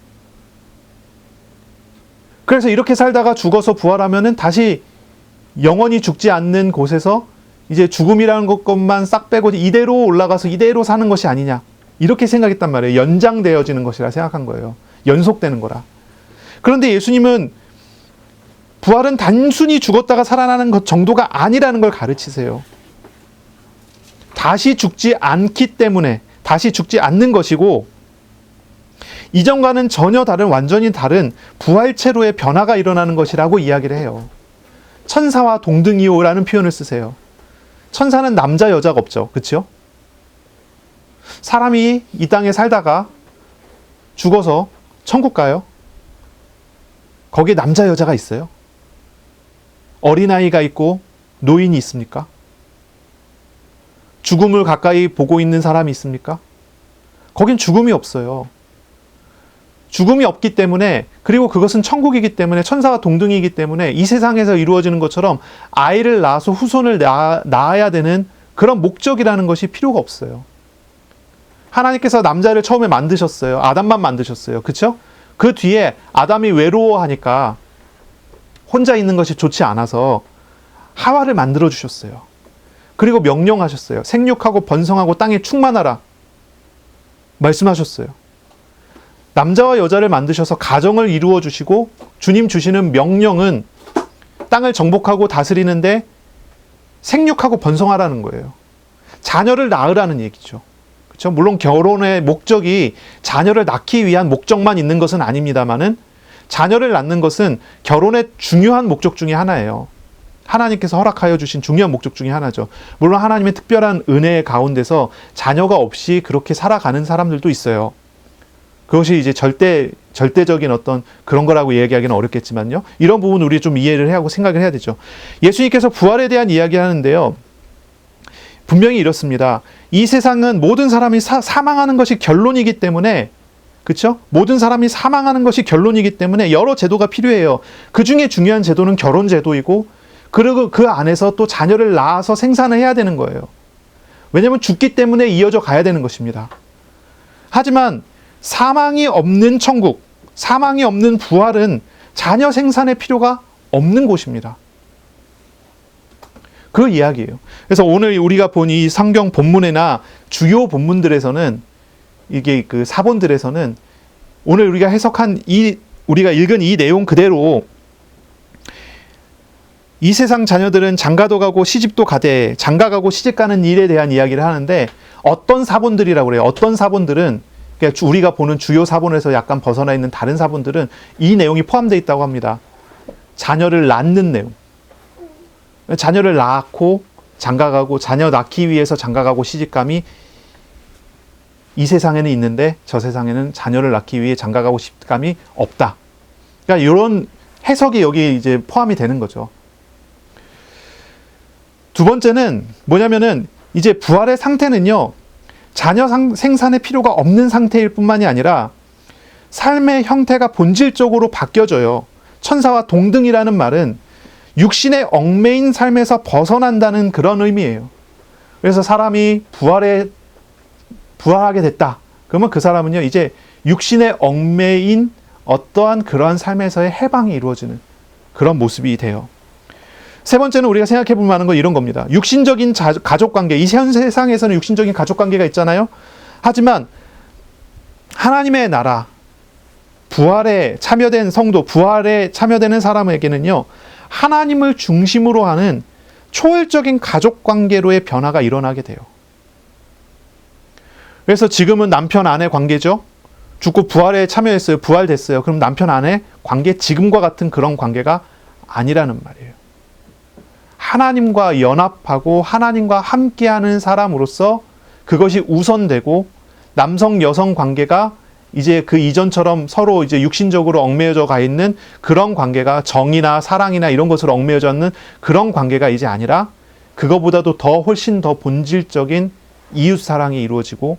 그래서 이렇게 살다가 죽어서 부활하면은 다시 영원히 죽지 않는 곳에서 이제 죽음이라는 것만 싹 빼고 이대로 올라가서 이대로 사는 것이 아니냐. 이렇게 생각했단 말이에요. 연장되어지는 것이라 생각한 거예요. 연속되는 거라. 그런데 예수님은 부활은 단순히 죽었다가 살아나는 것 정도가 아니라는 걸 가르치세요. 다시 죽지 않기 때문에, 다시 죽지 않는 것이고 이전과는 전혀 다른, 완전히 다른 부활체로의 변화가 일어나는 것이라고 이야기를 해요. 천사와 동등이요라는 표현을 쓰세요. 천사는 남자 여자가 없죠. 그렇죠? 사람이 이 땅에 살다가 죽어서 천국 가요? 거기에 남자 여자가 있어요? 어린아이가 있고 노인이 있습니까? 죽음을 가까이 보고 있는 사람이 있습니까? 거긴 죽음이 없어요. 죽음이 없기 때문에, 그리고 그것은 천국이기 때문에, 천사와 동등이기 때문에 이 세상에서 이루어지는 것처럼 아이를 낳아서 후손을 낳아야 되는 그런 목적이라는 것이 필요가 없어요. 하나님께서 남자를 처음에 만드셨어요. 아담만 만드셨어요. 그렇죠? 그 뒤에 아담이 외로워하니까 혼자 있는 것이 좋지 않아서 하와를 만들어 주셨어요. 그리고 명령하셨어요. 생육하고 번성하고 땅에 충만하라 말씀하셨어요. 남자와 여자를 만드셔서 가정을 이루어 주시고 주님 주시는 명령은 땅을 정복하고 다스리는데 생육하고 번성하라는 거예요. 자녀를 낳으라는 얘기죠. 그렇죠? 물론 결혼의 목적이 자녀를 낳기 위한 목적만 있는 것은 아닙니다만은 자녀를 낳는 것은 결혼의 중요한 목적 중에 하나예요. 하나님께서 허락하여 주신 중요한 목적 중에 하나죠. 물론 하나님의 특별한 은혜 가운데서 자녀가 없이 그렇게 살아가는 사람들도 있어요. 그것이 이제 절대적인 어떤 그런 거라고 얘기하기는 어렵겠지만요. 이런 부분 우리 좀 이해를 하고 생각을 해야 되죠. 예수님께서 부활에 대한 이야기 하는데요. 분명히 이렇습니다. 이 세상은 모든 사람이 사망하는 것이 결론이기 때문에, 그렇죠? 모든 사람이 사망하는 것이 결론이기 때문에 여러 제도가 필요해요. 그 중에 중요한 제도는 결혼 제도이고, 그리고 그 안에서 또 자녀를 낳아서 생산을 해야 되는 거예요. 왜냐하면 죽기 때문에 이어져 가야 되는 것입니다. 하지만 사망이 없는 천국, 사망이 없는 부활은 자녀 생산의 필요가 없는 곳입니다. 그 이야기예요. 그래서 오늘 우리가 본 이 성경 본문이나 주요 본문들에서는, 이게 그 사본들에서는 오늘 우리가 해석한 우리가 읽은 이 내용 그대로 이 세상 자녀들은 장가도 가고 시집도 가되, 장가가고 시집가는 일에 대한 이야기를 하는데, 어떤 사본들이라고 그래요. 어떤 사본들은, 그러니까 우리가 보는 주요 사본에서 약간 벗어나 있는 다른 사본들은 이 내용이 포함되어 있다고 합니다. 자녀를 낳는 내용. 자녀를 낳고 장가가고, 자녀 낳기 위해서 장가가고 시집감이 이 세상에는 있는데 저 세상에는 자녀를 낳기 위해 장가가고 시집감이 없다. 그러니까 이런 해석이 여기 이제 포함이 되는 거죠. 두 번째는 뭐냐면은, 이제 부활의 상태는요, 자녀 생산의 필요가 없는 상태일 뿐만이 아니라 삶의 형태가 본질적으로 바뀌어져요. 천사와 동등이라는 말은 육신의 얽매인 삶에서 벗어난다는 그런 의미예요. 그래서 사람이 부활하게 됐다. 그러면 그 사람은요, 이제 육신의 얽매인 어떠한 그러한 삶에서의 해방이 이루어지는 그런 모습이 돼요. 세 번째는 우리가 생각해 볼 만한 건 이런 겁니다. 육신적인 가족관계, 이 현 세상에서는 육신적인 가족관계가 있잖아요. 하지만 하나님의 나라, 부활에 참여된 성도, 부활에 참여되는 사람에게는요, 하나님을 중심으로 하는 초월적인 가족관계로의 변화가 일어나게 돼요. 그래서 지금은 남편 아내 관계죠. 죽고 부활에 참여했어요. 부활됐어요. 그럼 남편 아내 관계 지금과 같은 그런 관계가 아니라는 말이에요. 하나님과 연합하고 하나님과 함께하는 사람으로서 그것이 우선되고 남성 여성 관계가 이제 그 이전처럼 서로 이제 육신적으로 얽매여져 가 있는 그런 관계가 정이나 사랑이나 이런 것으로 얽매여져 있는 그런 관계가 이제 아니라 그거보다도 더 훨씬 더 본질적인 이웃 사랑이 이루어지고,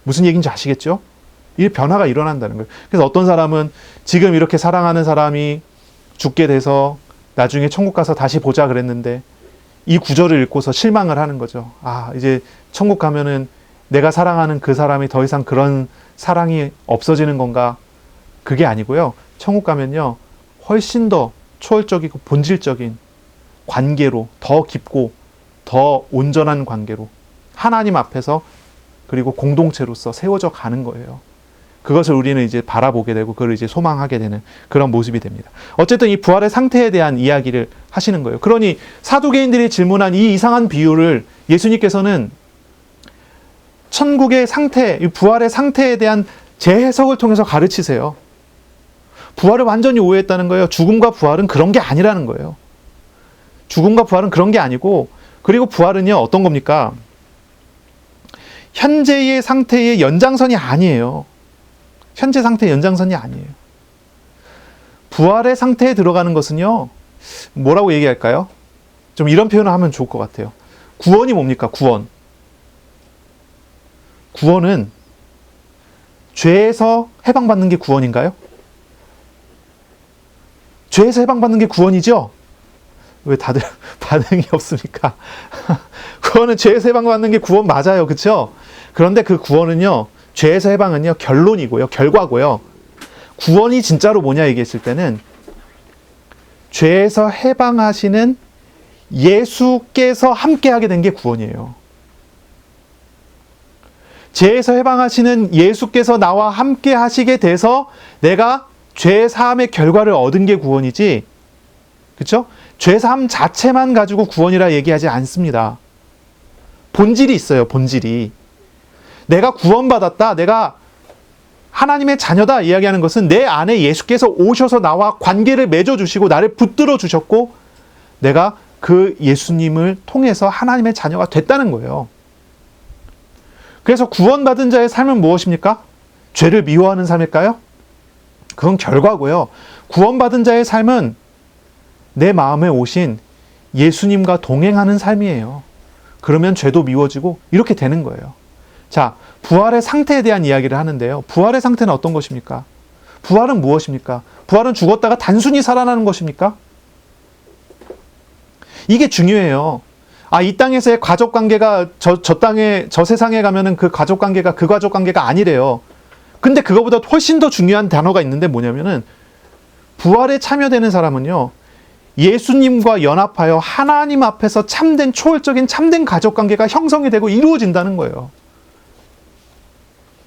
무슨 얘기인지 아시겠죠? 이 변화가 일어난다는 거예요. 그래서 어떤 사람은 지금 이렇게 사랑하는 사람이 죽게 돼서 나중에 천국 가서 다시 보자 그랬는데 이 구절을 읽고서 실망을 하는 거죠. 아, 이제 천국 가면은 내가 사랑하는 그 사람이 더 이상 그런 사랑이 없어지는 건가? 그게 아니고요. 천국 가면요, 훨씬 더 초월적이고 본질적인 관계로, 더 깊고 더 온전한 관계로 하나님 앞에서 그리고 공동체로서 세워져 가는 거예요. 그것을 우리는 이제 바라보게 되고 그걸 이제 소망하게 되는 그런 모습이 됩니다. 어쨌든 이 부활의 상태에 대한 이야기를 하시는 거예요. 그러니 사두개인들이 질문한 이 이상한 비유를 예수님께서는 천국의 상태, 이 부활의 상태에 대한 재해석을 통해서 가르치세요. 부활을 완전히 오해했다는 거예요. 죽음과 부활은 그런 게 아니라는 거예요. 죽음과 부활은 그런 게 아니고, 그리고 부활은요, 어떤 겁니까? 현재의 상태의 연장선이 아니에요. 현재 상태의 연장선이 아니에요. 부활의 상태에 들어가는 것은요, 뭐라고 얘기할까요? 좀 이런 표현을 하면 좋을 것 같아요. 구원이 뭡니까? 구원. 구원은 죄에서 해방받는 게 구원인가요? 죄에서 해방받는 게 구원이죠? 왜 다들 반응이 없습니까? 구원은 죄에서 해방받는 게 구원 맞아요. 그렇죠? 그런데 그 구원은요, 죄에서 해방은요, 결론이고요, 결과고요. 구원이 진짜로 뭐냐 얘기했을 때는 죄에서 해방하시는 예수께서 함께하게 된 게 구원이에요. 죄에서 해방하시는 예수께서 나와 함께 하시게 돼서 내가 죄 사함의 결과를 얻은 게 구원이지, 그렇죠? 죄 사함 자체만 가지고 구원이라 얘기하지 않습니다. 본질이 있어요. 본질이. 내가 구원받았다, 내가 하나님의 자녀다 이야기하는 것은 내 안에 예수께서 오셔서 나와 관계를 맺어주시고 나를 붙들어 주셨고 내가 그 예수님을 통해서 하나님의 자녀가 됐다는 거예요. 그래서 구원받은 자의 삶은 무엇입니까? 죄를 미워하는 삶일까요? 그건 결과고요. 구원받은 자의 삶은 내 마음에 오신 예수님과 동행하는 삶이에요. 그러면 죄도 미워지고 이렇게 되는 거예요. 자, 부활의 상태에 대한 이야기를 하는데요. 부활의 상태는 어떤 것입니까? 부활은 무엇입니까? 부활은 죽었다가 단순히 살아나는 것입니까? 이게 중요해요. 아, 이 땅에서의 가족 관계가 저 땅에, 저 세상에 가면은 그 가족 관계가 그 가족 관계가 아니래요. 근데 그거보다 훨씬 더 중요한 단어가 있는데 뭐냐면은 부활에 참여되는 사람은요, 예수님과 연합하여 하나님 앞에서 참된 초월적인 참된 가족 관계가 형성이 되고 이루어진다는 거예요.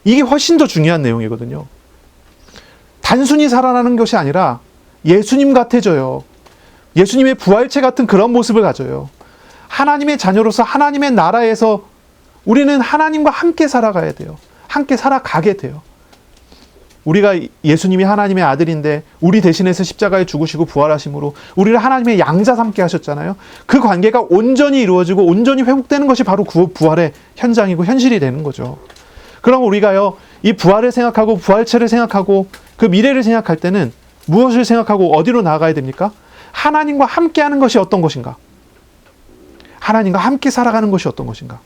이게 훨씬 더 중요한 내용이거든요. 단순히 살아나는 것이 아니라 예수님 같아져요. 예수님의 부활체 같은 그런 모습을 가져요. 하나님의 자녀로서 하나님의 나라에서 우리는 하나님과 함께 살아가야 돼요. 함께 살아가게 돼요. 우리가 예수님이 하나님의 아들인데 우리 대신해서 십자가에 죽으시고 부활하심으로 우리를 하나님의 양자 삼게 하셨잖아요. 그 관계가 온전히 이루어지고 온전히 회복되는 것이 바로 그 부활의 현장이고 현실이 되는 거죠. 그럼 우리가요, 이 부활을 생각하고 부활체를 생각하고 그 미래를 생각할 때는 무엇을 생각하고 어디로 나아가야 됩니까? 하나님과 함께하는 것이 어떤 것인가? 하나님과 함께 살아가는 것이 어떤 것인가?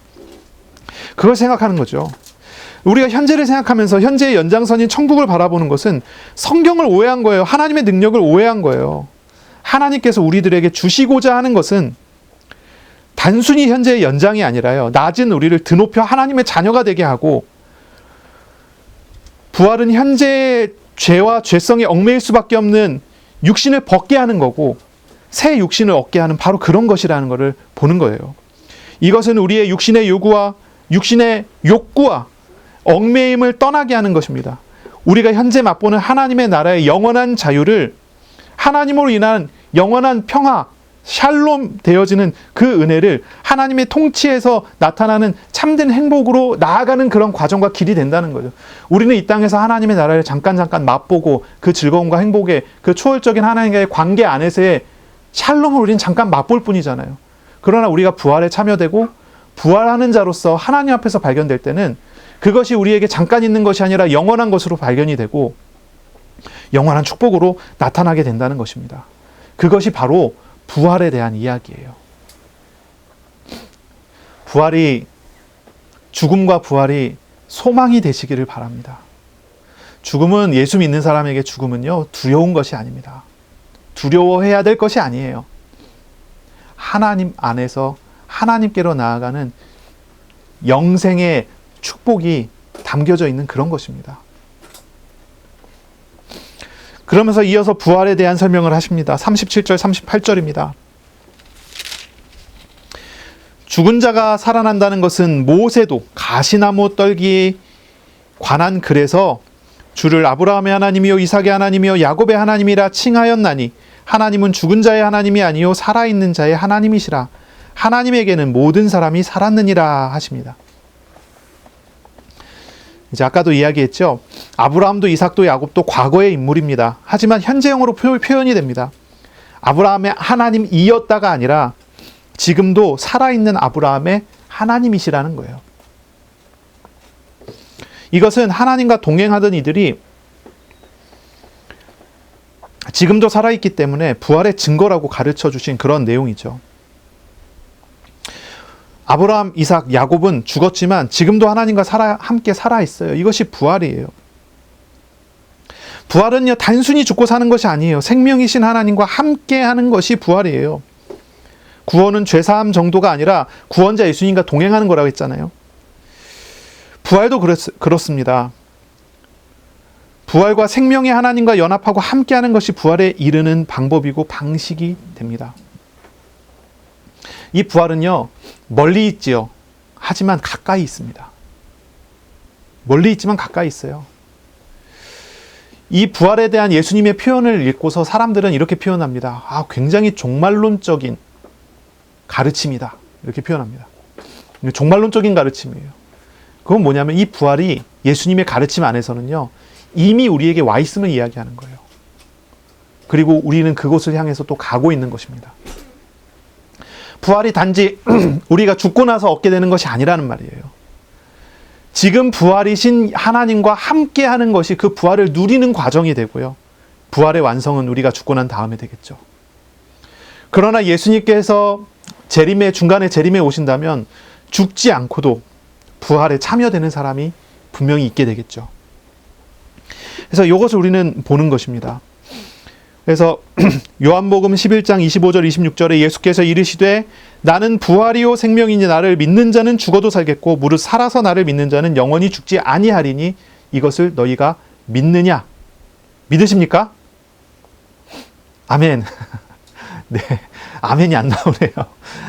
그걸 생각하는 거죠. 우리가 현재를 생각하면서 현재의 연장선인 천국을 바라보는 것은 성경을 오해한 거예요. 하나님의 능력을 오해한 거예요. 하나님께서 우리들에게 주시고자 하는 것은 단순히 현재의 연장이 아니라요, 낮은 우리를 드높여 하나님의 자녀가 되게 하고, 부활은 현재의 죄와 죄성에 얽매일 수밖에 없는 육신을 벗게 하는 거고 새 육신을 얻게 하는 바로 그런 것이라는 것을 보는 거예요. 이것은 우리의 육신의 요구와 육신의 욕구와 얽매임을 떠나게 하는 것입니다. 우리가 현재 맛보는 하나님의 나라의 영원한 자유를 하나님으로 인한 영원한 평화, 샬롬 되어지는 그 은혜를 하나님의 통치에서 나타나는 참된 행복으로 나아가는 그런 과정과 길이 된다는 거죠. 우리는 이 땅에서 하나님의 나라를 잠깐 맛보고 그 즐거움과 행복의 그 초월적인 하나님과의 관계 안에서의 샬롬을 우리는 잠깐 맛볼 뿐이잖아요. 그러나 우리가 부활에 참여되고 부활하는 자로서 하나님 앞에서 발견될 때는 그것이 우리에게 잠깐 있는 것이 아니라 영원한 것으로 발견이 되고 영원한 축복으로 나타나게 된다는 것입니다. 그것이 바로 부활에 대한 이야기예요. 죽음과 부활이 소망이 되시기를 바랍니다. 죽음은, 예수 믿는 사람에게 죽음은요, 두려운 것이 아닙니다. 두려워해야 될 것이 아니에요. 하나님 안에서 하나님께로 나아가는 영생의 축복이 담겨져 있는 그런 것입니다. 그러면서 이어서 부활에 대한 설명을 하십니다. 37절, 38절입니다. 죽은 자가 살아난다는 것은 모세도 가시나무 떨기에 관한 글에서 주를 아브라함의 하나님이요 이삭의 하나님이요 야곱의 하나님이라 칭하였나니 하나님은 죽은 자의 하나님이 아니요 살아있는 자의 하나님이시라. 하나님에게는 모든 사람이 살았느니라 하십니다. 이제 아까도 이야기했죠. 아브라함도 이삭도 야곱도 과거의 인물입니다. 하지만 현재형으로 표현이 됩니다. 아브라함의 하나님이었다가 아니라 지금도 살아있는 아브라함의 하나님이시라는 거예요. 이것은 하나님과 동행하던 이들이 지금도 살아있기 때문에 부활의 증거라고 가르쳐 주신 그런 내용이죠. 아브라함, 이삭, 야곱은 죽었지만 지금도 하나님과 함께 살아있어요. 이것이 부활이에요. 부활은요, 단순히 죽고 사는 것이 아니에요. 생명이신 하나님과 함께 하는 것이 부활이에요. 구원은 죄사함 정도가 아니라 구원자 예수님과 동행하는 거라고 했잖아요. 부활도 그렇습니다. 부활과 생명의 하나님과 연합하고 함께하는 것이 부활에 이르는 방법이고 방식이 됩니다. 이 부활은요, 멀리 있지요. 하지만 가까이 있습니다. 멀리 있지만 가까이 있어요. 이 부활에 대한 예수님의 표현을 읽고서 사람들은 이렇게 표현합니다. 굉장히 종말론적인 가르침이다. 이렇게 표현합니다. 종말론적인 가르침이에요. 그건 뭐냐면 이 부활이 예수님의 가르침 안에서는요, 이미 우리에게 와 있음을 이야기하는 거예요. 그리고 우리는 그곳을 향해서 또 가고 있는 것입니다. 부활이 단지 우리가 죽고 나서 얻게 되는 것이 아니라는 말이에요. 지금 부활이신 하나님과 함께 하는 것이 그 부활을 누리는 과정이 되고요. 부활의 완성은 우리가 죽고 난 다음에 되겠죠. 그러나 예수님께서 중간에 재림에 오신다면 죽지 않고도 부활에 참여되는 사람이 분명히 있게 되겠죠. 그래서 이것을 우리는 보는 것입니다. 그래서 요한복음 11장 25절 26절에 예수께서 이르시되 나는 부활이요 생명이니 나를 믿는 자는 죽어도 살겠고 무릇 살아서 나를 믿는 자는 영원히 죽지 아니하리니 이것을 너희가 믿느냐? 믿으십니까? 아멘. 네, 아멘이 안 나오네요.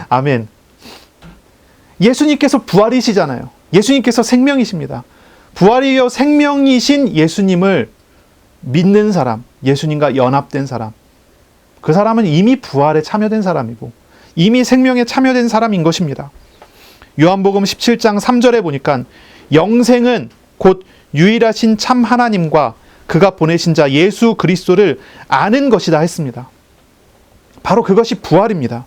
아멘. 예수님께서 부활이시잖아요. 예수님께서 생명이십니다. 부활이요 생명이신 예수님을 믿는 사람, 예수님과 연합된 사람, 그 사람은 이미 부활에 참여된 사람이고 이미 생명에 참여된 사람인 것입니다. 요한복음 17장 3절에 보니까 영생은 곧 유일하신 참 하나님과 그가 보내신 자 예수 그리스도를 아는 것이다 했습니다. 바로 그것이 부활입니다.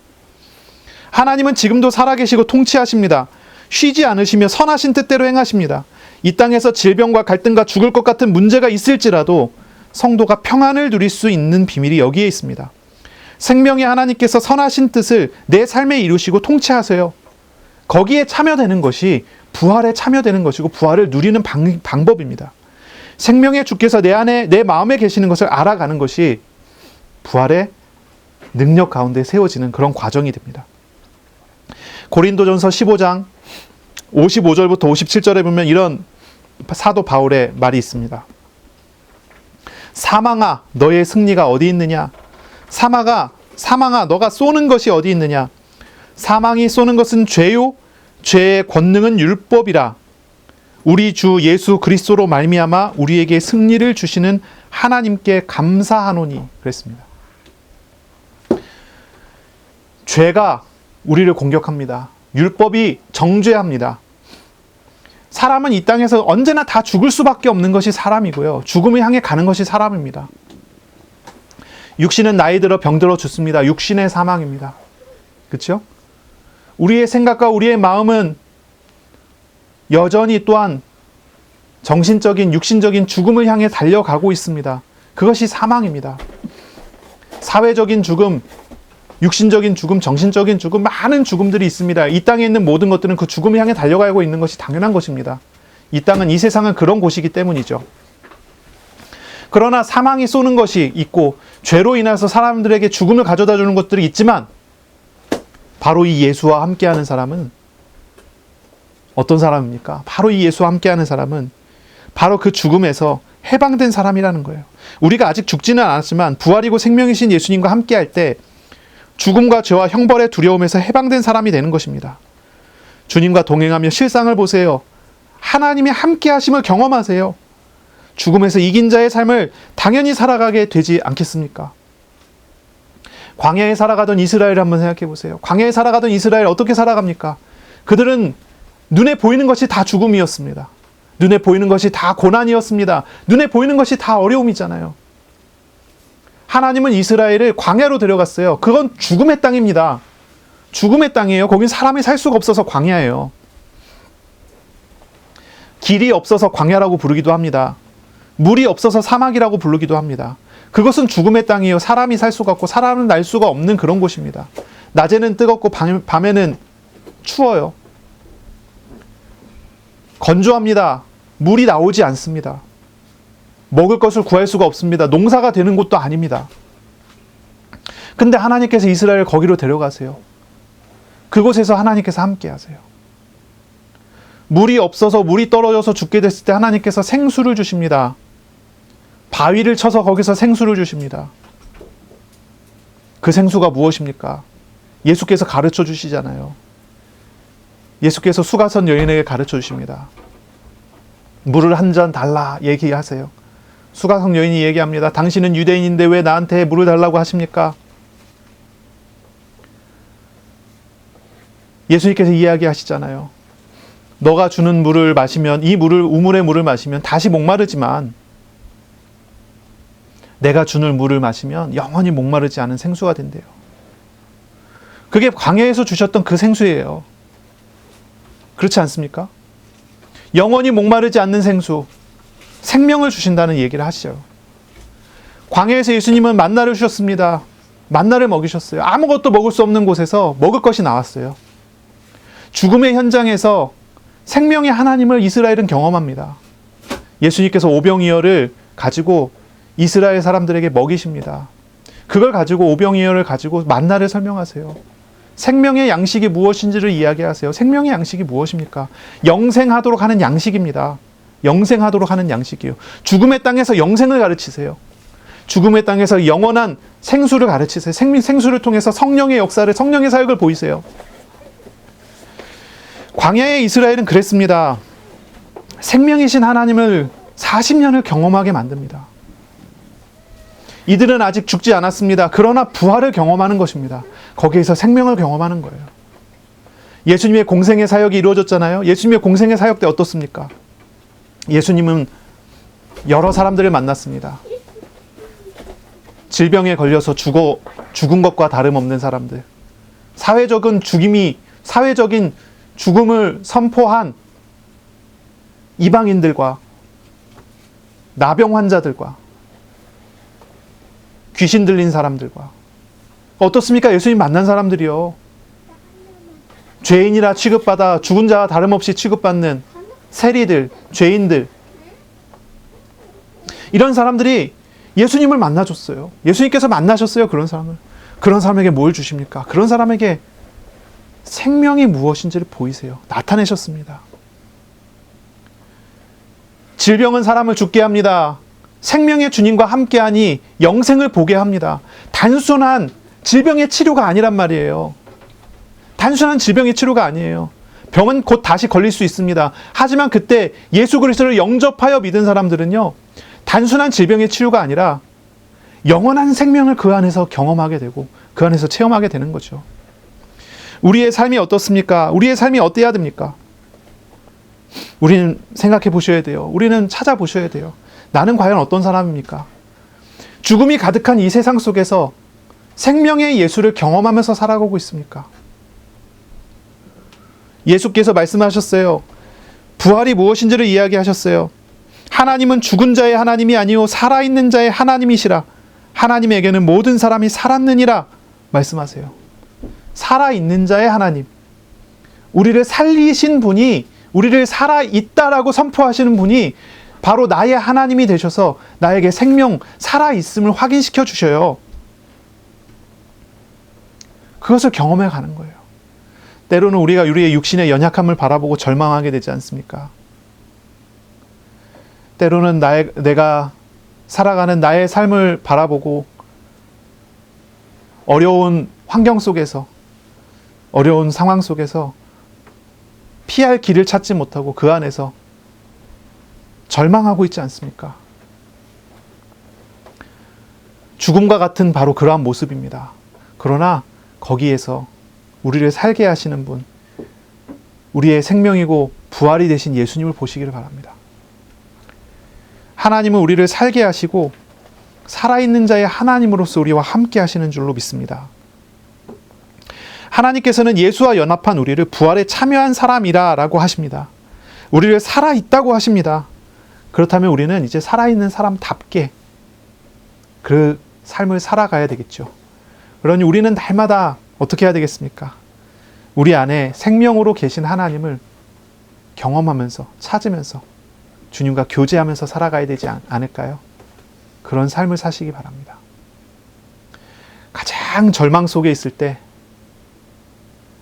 하나님은 지금도 살아계시고 통치하십니다. 쉬지 않으시며 선하신 뜻대로 행하십니다. 이 땅에서 질병과 갈등과 죽을 것 같은 문제가 있을지라도 성도가 평안을 누릴 수 있는 비밀이 여기에 있습니다. 생명의 하나님께서 선하신 뜻을 내 삶에 이루시고 통치하세요. 거기에 참여되는 것이 부활에 참여되는 것이고 부활을 누리는 방법입니다. 생명의 주께서 내 안에, 내 마음에 계시는 것을 알아가는 것이 부활의 능력 가운데 세워지는 그런 과정이 됩니다. 고린도전서 15장 55절부터 57절에 보면 이런 사도 바울의 말이 있습니다. 사망아 너의 승리가 어디 있느냐? 사망아 너가 쏘는 것이 어디 있느냐? 사망이 쏘는 것은 죄요 죄의 권능은 율법이라. 우리 주 예수 그리스도로 말미암아 우리에게 승리를 주시는 하나님께 감사하노니 그랬습니다. 죄가 우리를 공격합니다. 율법이 정죄합니다. 사람은 이 땅에서 언제나 다 죽을 수밖에 없는 것이 사람이고요. 죽음을 향해 가는 것이 사람입니다. 육신은 나이 들어 병들어 죽습니다. 육신의 사망입니다. 그렇죠? 우리의 생각과 우리의 마음은 여전히 또한 정신적인, 육신적인 죽음을 향해 달려가고 있습니다. 그것이 사망입니다. 사회적인 죽음, 육신적인 죽음, 정신적인 죽음, 많은 죽음들이 있습니다. 이 땅에 있는 모든 것들은 그 죽음을 향해 달려가고 있는 것이 당연한 것입니다. 이 땅은, 이 세상은 그런 곳이기 때문이죠. 그러나 사망이 쏘는 것이 있고 죄로 인해서 사람들에게 죽음을 가져다 주는 것들이 있지만 바로 이 예수와 함께하는 사람은 어떤 사람입니까? 바로 이 예수와 함께하는 사람은 바로 그 죽음에서 해방된 사람이라는 거예요. 우리가 아직 죽지는 않았지만 부활이고 생명이신 예수님과 함께할 때 죽음과 죄와 형벌의 두려움에서 해방된 사람이 되는 것입니다. 주님과 동행하며 실상을 보세요. 하나님의 함께하심을 경험하세요. 죽음에서 이긴 자의 삶을 당연히 살아가게 되지 않겠습니까? 광야에 살아가던 이스라엘 한번 생각해 보세요. 광야에 살아가던 이스라엘 어떻게 살아갑니까? 그들은 눈에 보이는 것이 다 죽음이었습니다. 눈에 보이는 것이 다 고난이었습니다. 눈에 보이는 것이 다 어려움이잖아요. 하나님은 이스라엘을 광야로 데려갔어요. 그건 죽음의 땅입니다. 죽음의 땅이에요. 거긴 사람이 살 수가 없어서 광야예요. 길이 없어서 광야라고 부르기도 합니다. 물이 없어서 사막이라고 부르기도 합니다. 그것은 죽음의 땅이에요. 사람이 살 수가 없고 사람은 날 수가 없는 그런 곳입니다. 낮에는 뜨겁고 밤에는 추워요. 건조합니다. 물이 나오지 않습니다. 먹을 것을 구할 수가 없습니다. 농사가 되는 곳도 아닙니다. 근데 하나님께서 이스라엘을 거기로 데려가세요. 그곳에서 하나님께서 함께 하세요. 물이 없어서 물이 떨어져서 죽게 됐을 때 하나님께서 생수를 주십니다. 바위를 쳐서 거기서 생수를 주십니다. 그 생수가 무엇입니까? 예수께서 가르쳐 주시잖아요. 예수께서 수가선 여인에게 가르쳐 주십니다. 물을 한 잔 달라 얘기하세요. 수가성 여인이 얘기합니다. 당신은 유대인인데 왜 나한테 물을 달라고 하십니까? 예수님께서 이야기하시잖아요. 너가 주는 물을 마시면, 이 물을, 우물의 물을 마시면 다시 목마르지만 내가 주는 물을 마시면 영원히 목마르지 않은 생수가 된대요. 그게 광야에서 주셨던 그 생수예요. 그렇지 않습니까? 영원히 목마르지 않는 생수, 생명을 주신다는 얘기를 하시죠. 광야에서 예수님은 만나를 주셨습니다. 만나를 먹이셨어요. 아무것도 먹을 수 없는 곳에서 먹을 것이 나왔어요. 죽음의 현장에서 생명의 하나님을 이스라엘은 경험합니다. 예수님께서 오병이어를 가지고 이스라엘 사람들에게 먹이십니다. 그걸 가지고, 오병이어를 가지고 만나를 설명하세요. 생명의 양식이 무엇인지를 이야기하세요. 생명의 양식이 무엇입니까? 영생하도록 하는 양식입니다. 영생하도록 하는 양식이에요. 죽음의 땅에서 영생을 가르치세요. 죽음의 땅에서 영원한 생수를 가르치세요. 생수를 통해서 성령의 역사를, 성령의 사역을 보이세요. 광야의 이스라엘은 그랬습니다. 생명이신 하나님을 40년을 경험하게 만듭니다. 이들은 아직 죽지 않았습니다. 그러나 부활을 경험하는 것입니다. 거기에서 생명을 경험하는 거예요. 예수님의 공생의 사역이 이루어졌잖아요. 예수님의 공생의 사역 때 어떻습니까? 예수님은 여러 사람들을 만났습니다. 질병에 걸려서 죽은 것과 다름없는 사람들, 사회적인 죽음을 선포한 이방인들과 나병 환자들과 귀신 들린 사람들과, 어떻습니까? 예수님 만난 사람들이요. 죄인이라 취급받아 죽은 자와 다름없이 취급받는 세리들, 죄인들, 이런 사람들이 예수님을 만나줬어요. 예수님께서 만나셨어요. 그런 사람을. 그런 사람에게 뭘 주십니까? 그런 사람에게 생명이 무엇인지를 보이세요. 나타내셨습니다. 질병은 사람을 죽게 합니다. 생명의 주님과 함께하니 영생을 보게 합니다. 단순한 질병의 치료가 아니란 말이에요. 단순한 질병의 치료가 아니에요. 병은 곧 다시 걸릴 수 있습니다. 하지만 그때 예수 그리스도를 영접하여 믿은 사람들은요, 단순한 질병의 치료가 아니라 영원한 생명을 그 안에서 경험하게 되고 그 안에서 체험하게 되는 거죠. 우리의 삶이 어떻습니까? 우리의 삶이 어때야 됩니까? 우리는 생각해 보셔야 돼요. 우리는 찾아보셔야 돼요. 나는 과연 어떤 사람입니까? 죽음이 가득한 이 세상 속에서 생명의 예수를 경험하면서 살아가고 있습니까? 예수께서 말씀하셨어요. 부활이 무엇인지를 이야기하셨어요. 하나님은 죽은 자의 하나님이 아니요 살아있는 자의 하나님이시라. 하나님에게는 모든 사람이 살았느니라 말씀하세요. 살아있는 자의 하나님. 우리를 살리신 분이, 우리를 살아있다라고 선포하시는 분이 바로 나의 하나님이 되셔서 나에게 생명, 살아있음을 확인시켜 주셔요. 그것을 경험해 가는 거예요. 때로는 우리가 우리의 육신의 연약함을 바라보고 절망하게 되지 않습니까? 때로는 내가 살아가는 나의 삶을 바라보고 어려운 환경 속에서, 어려운 상황 속에서 피할 길을 찾지 못하고 그 안에서 절망하고 있지 않습니까? 죽음과 같은 바로 그러한 모습입니다. 그러나 거기에서 우리를 살게 하시는 분, 우리의 생명이고 부활이 되신 예수님을 보시기를 바랍니다. 하나님은 우리를 살게 하시고 살아있는 자의 하나님으로서 우리와 함께 하시는 줄로 믿습니다. 하나님께서는 예수와 연합한 우리를 부활에 참여한 사람이라 라고 하십니다. 우리를 살아있다고 하십니다. 그렇다면 우리는 이제 살아있는 사람답게 그 삶을 살아가야 되겠죠. 그러니 우리는 날마다 어떻게 해야 되겠습니까? 우리 안에 생명으로 계신 하나님을 경험하면서, 찾으면서 주님과 교제하면서 살아가야 되지 않을까요? 그런 삶을 사시기 바랍니다. 가장 절망 속에 있을 때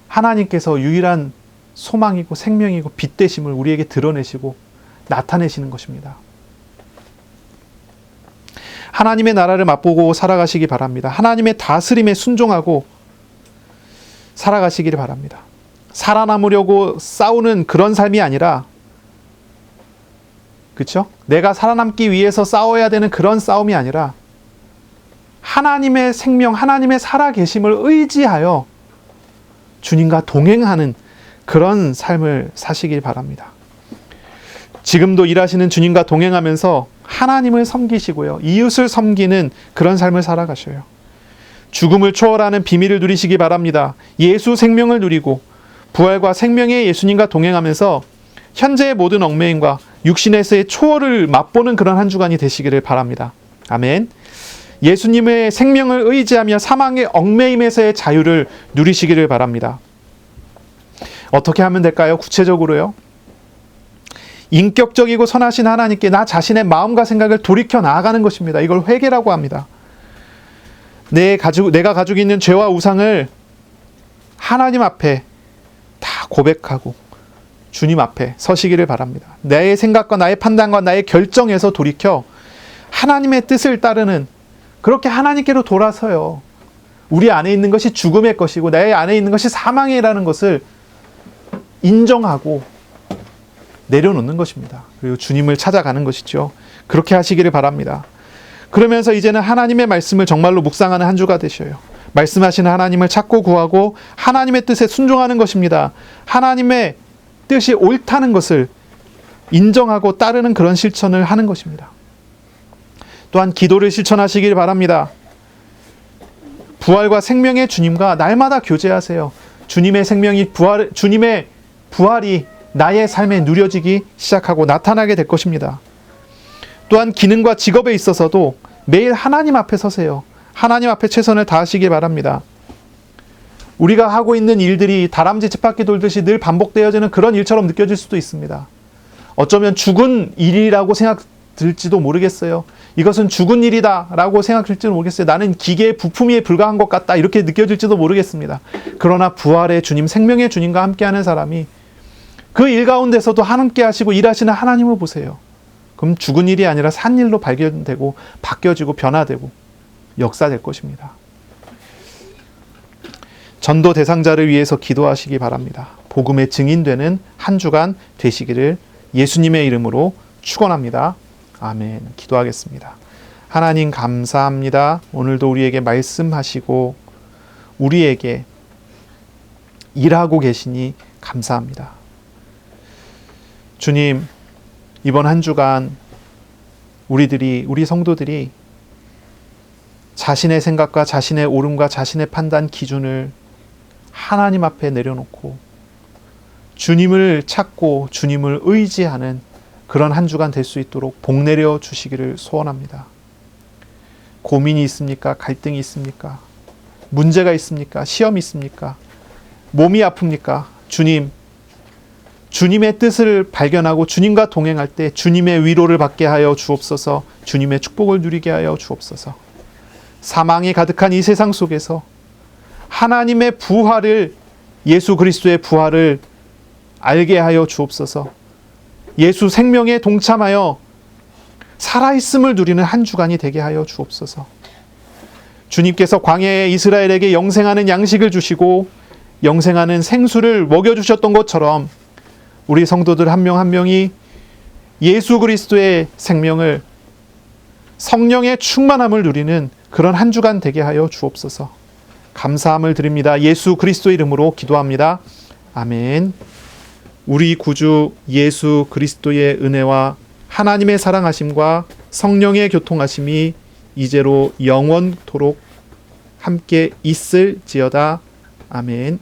하나님께서 유일한 소망이고 생명이고 빛 되심을 우리에게 드러내시고 나타내시는 것입니다. 하나님의 나라를 맛보고 살아가시기 바랍니다. 하나님의 다스림에 순종하고 살아가시기를 바랍니다. 살아남으려고 싸우는 그런 삶이 아니라, 그렇죠? 내가 살아남기 위해서 싸워야 되는 그런 싸움이 아니라 하나님의 생명, 하나님의 살아계심을 의지하여 주님과 동행하는 그런 삶을 사시길 바랍니다. 지금도 일하시는 주님과 동행하면서 하나님을 섬기시고요, 이웃을 섬기는 그런 삶을 살아가셔요. 죽음을 초월하는 비밀을 누리시기 바랍니다. 예수 생명을 누리고 부활과 생명의 예수님과 동행하면서 현재의 모든 얽매임과 육신에서의 초월을 맛보는 그런 한 주간이 되시기를 바랍니다. 아멘. 예수님의 생명을 의지하며 사망의 얽매임에서의 자유를 누리시기를 바랍니다. 어떻게 하면 될까요? 구체적으로요. 인격적이고 선하신 하나님께 나 자신의 마음과 생각을 돌이켜 나아가는 것입니다. 이걸 회개라고 합니다. 내가 가지고 있는 죄와 우상을 하나님 앞에 다 고백하고 주님 앞에 서시기를 바랍니다. 나의 생각과 나의 판단과 나의 결정에서 돌이켜 하나님의 뜻을 따르는, 그렇게 하나님께로 돌아서요. 우리 안에 있는 것이 죽음의 것이고 내 안에 있는 것이 사망이라는 것을 인정하고 내려놓는 것입니다. 그리고 주님을 찾아가는 것이죠. 그렇게 하시기를 바랍니다. 그러면서 이제는 하나님의 말씀을 정말로 묵상하는 한 주가 되셔요. 말씀하시는 하나님을 찾고 구하고 하나님의 뜻에 순종하는 것입니다. 하나님의 뜻이 옳다는 것을 인정하고 따르는 그런 실천을 하는 것입니다. 또한 기도를 실천하시길 바랍니다. 부활과 생명의 주님과 날마다 교제하세요. 주님의 생명이 주님의 부활이 나의 삶에 누려지기 시작하고 나타나게 될 것입니다. 또한 기능과 직업에 있어서도 매일 하나님 앞에 서세요. 하나님 앞에 최선을 다하시길 바랍니다. 우리가 하고 있는 일들이 다람쥐 쳇바퀴 돌듯이 늘 반복되어지는 그런 일처럼 느껴질 수도 있습니다. 어쩌면 죽은 일이라고 생각들지도 모르겠어요. 이것은 죽은 일이다 라고 생각할지도 모르겠어요. 나는 기계의 부품에 불과한 것 같다 이렇게 느껴질지도 모르겠습니다. 그러나 부활의 주님, 생명의 주님과 함께하는 사람이 그 일 가운데서도 함께 하시고 일하시는 하나님을 보세요. 그럼 죽은 일이 아니라 산 일로 발견되고 바뀌어지고 변화되고 역사될 것입니다. 전도 대상자를 위해서 기도하시기 바랍니다. 복음의 증인되는 한 주간 되시기를 예수님의 이름으로 축원합니다. 아멘. 기도하겠습니다. 하나님 감사합니다. 오늘도 우리에게 말씀하시고 우리에게 일하고 계시니 감사합니다. 주님, 이번 한 주간 우리 성도들이 자신의 생각과 자신의 옳음과 자신의 판단 기준을 하나님 앞에 내려놓고 주님을 찾고 주님을 의지하는 그런 한 주간 될 수 있도록 복 내려 주시기를 소원합니다. 고민이 있습니까? 갈등이 있습니까? 문제가 있습니까? 시험이 있습니까? 몸이 아픕니까? 주님, 주님의 뜻을 발견하고 주님과 동행할 때 주님의 위로를 받게 하여 주옵소서. 주님의 축복을 누리게 하여 주옵소서. 사망이 가득한 이 세상 속에서 하나님의 부활을, 예수 그리스도의 부활을 알게 하여 주옵소서. 예수 생명에 동참하여 살아있음을 누리는 한 주간이 되게 하여 주옵소서. 주님께서 광야에 이스라엘에게 영생하는 양식을 주시고 영생하는 생수를 먹여주셨던 것처럼 우리 성도들 한 명 한 명이 예수 그리스도의 생명을, 성령의 충만함을 누리는 그런 한 주간 되게 하여 주옵소서. 감사함을 드립니다. 예수 그리스도 이름으로 기도합니다. 아멘. 우리 구주 예수 그리스도의 은혜와 하나님의 사랑하심과 성령의 교통하심이 이제로 영원토록 함께 있을지어다. 아멘.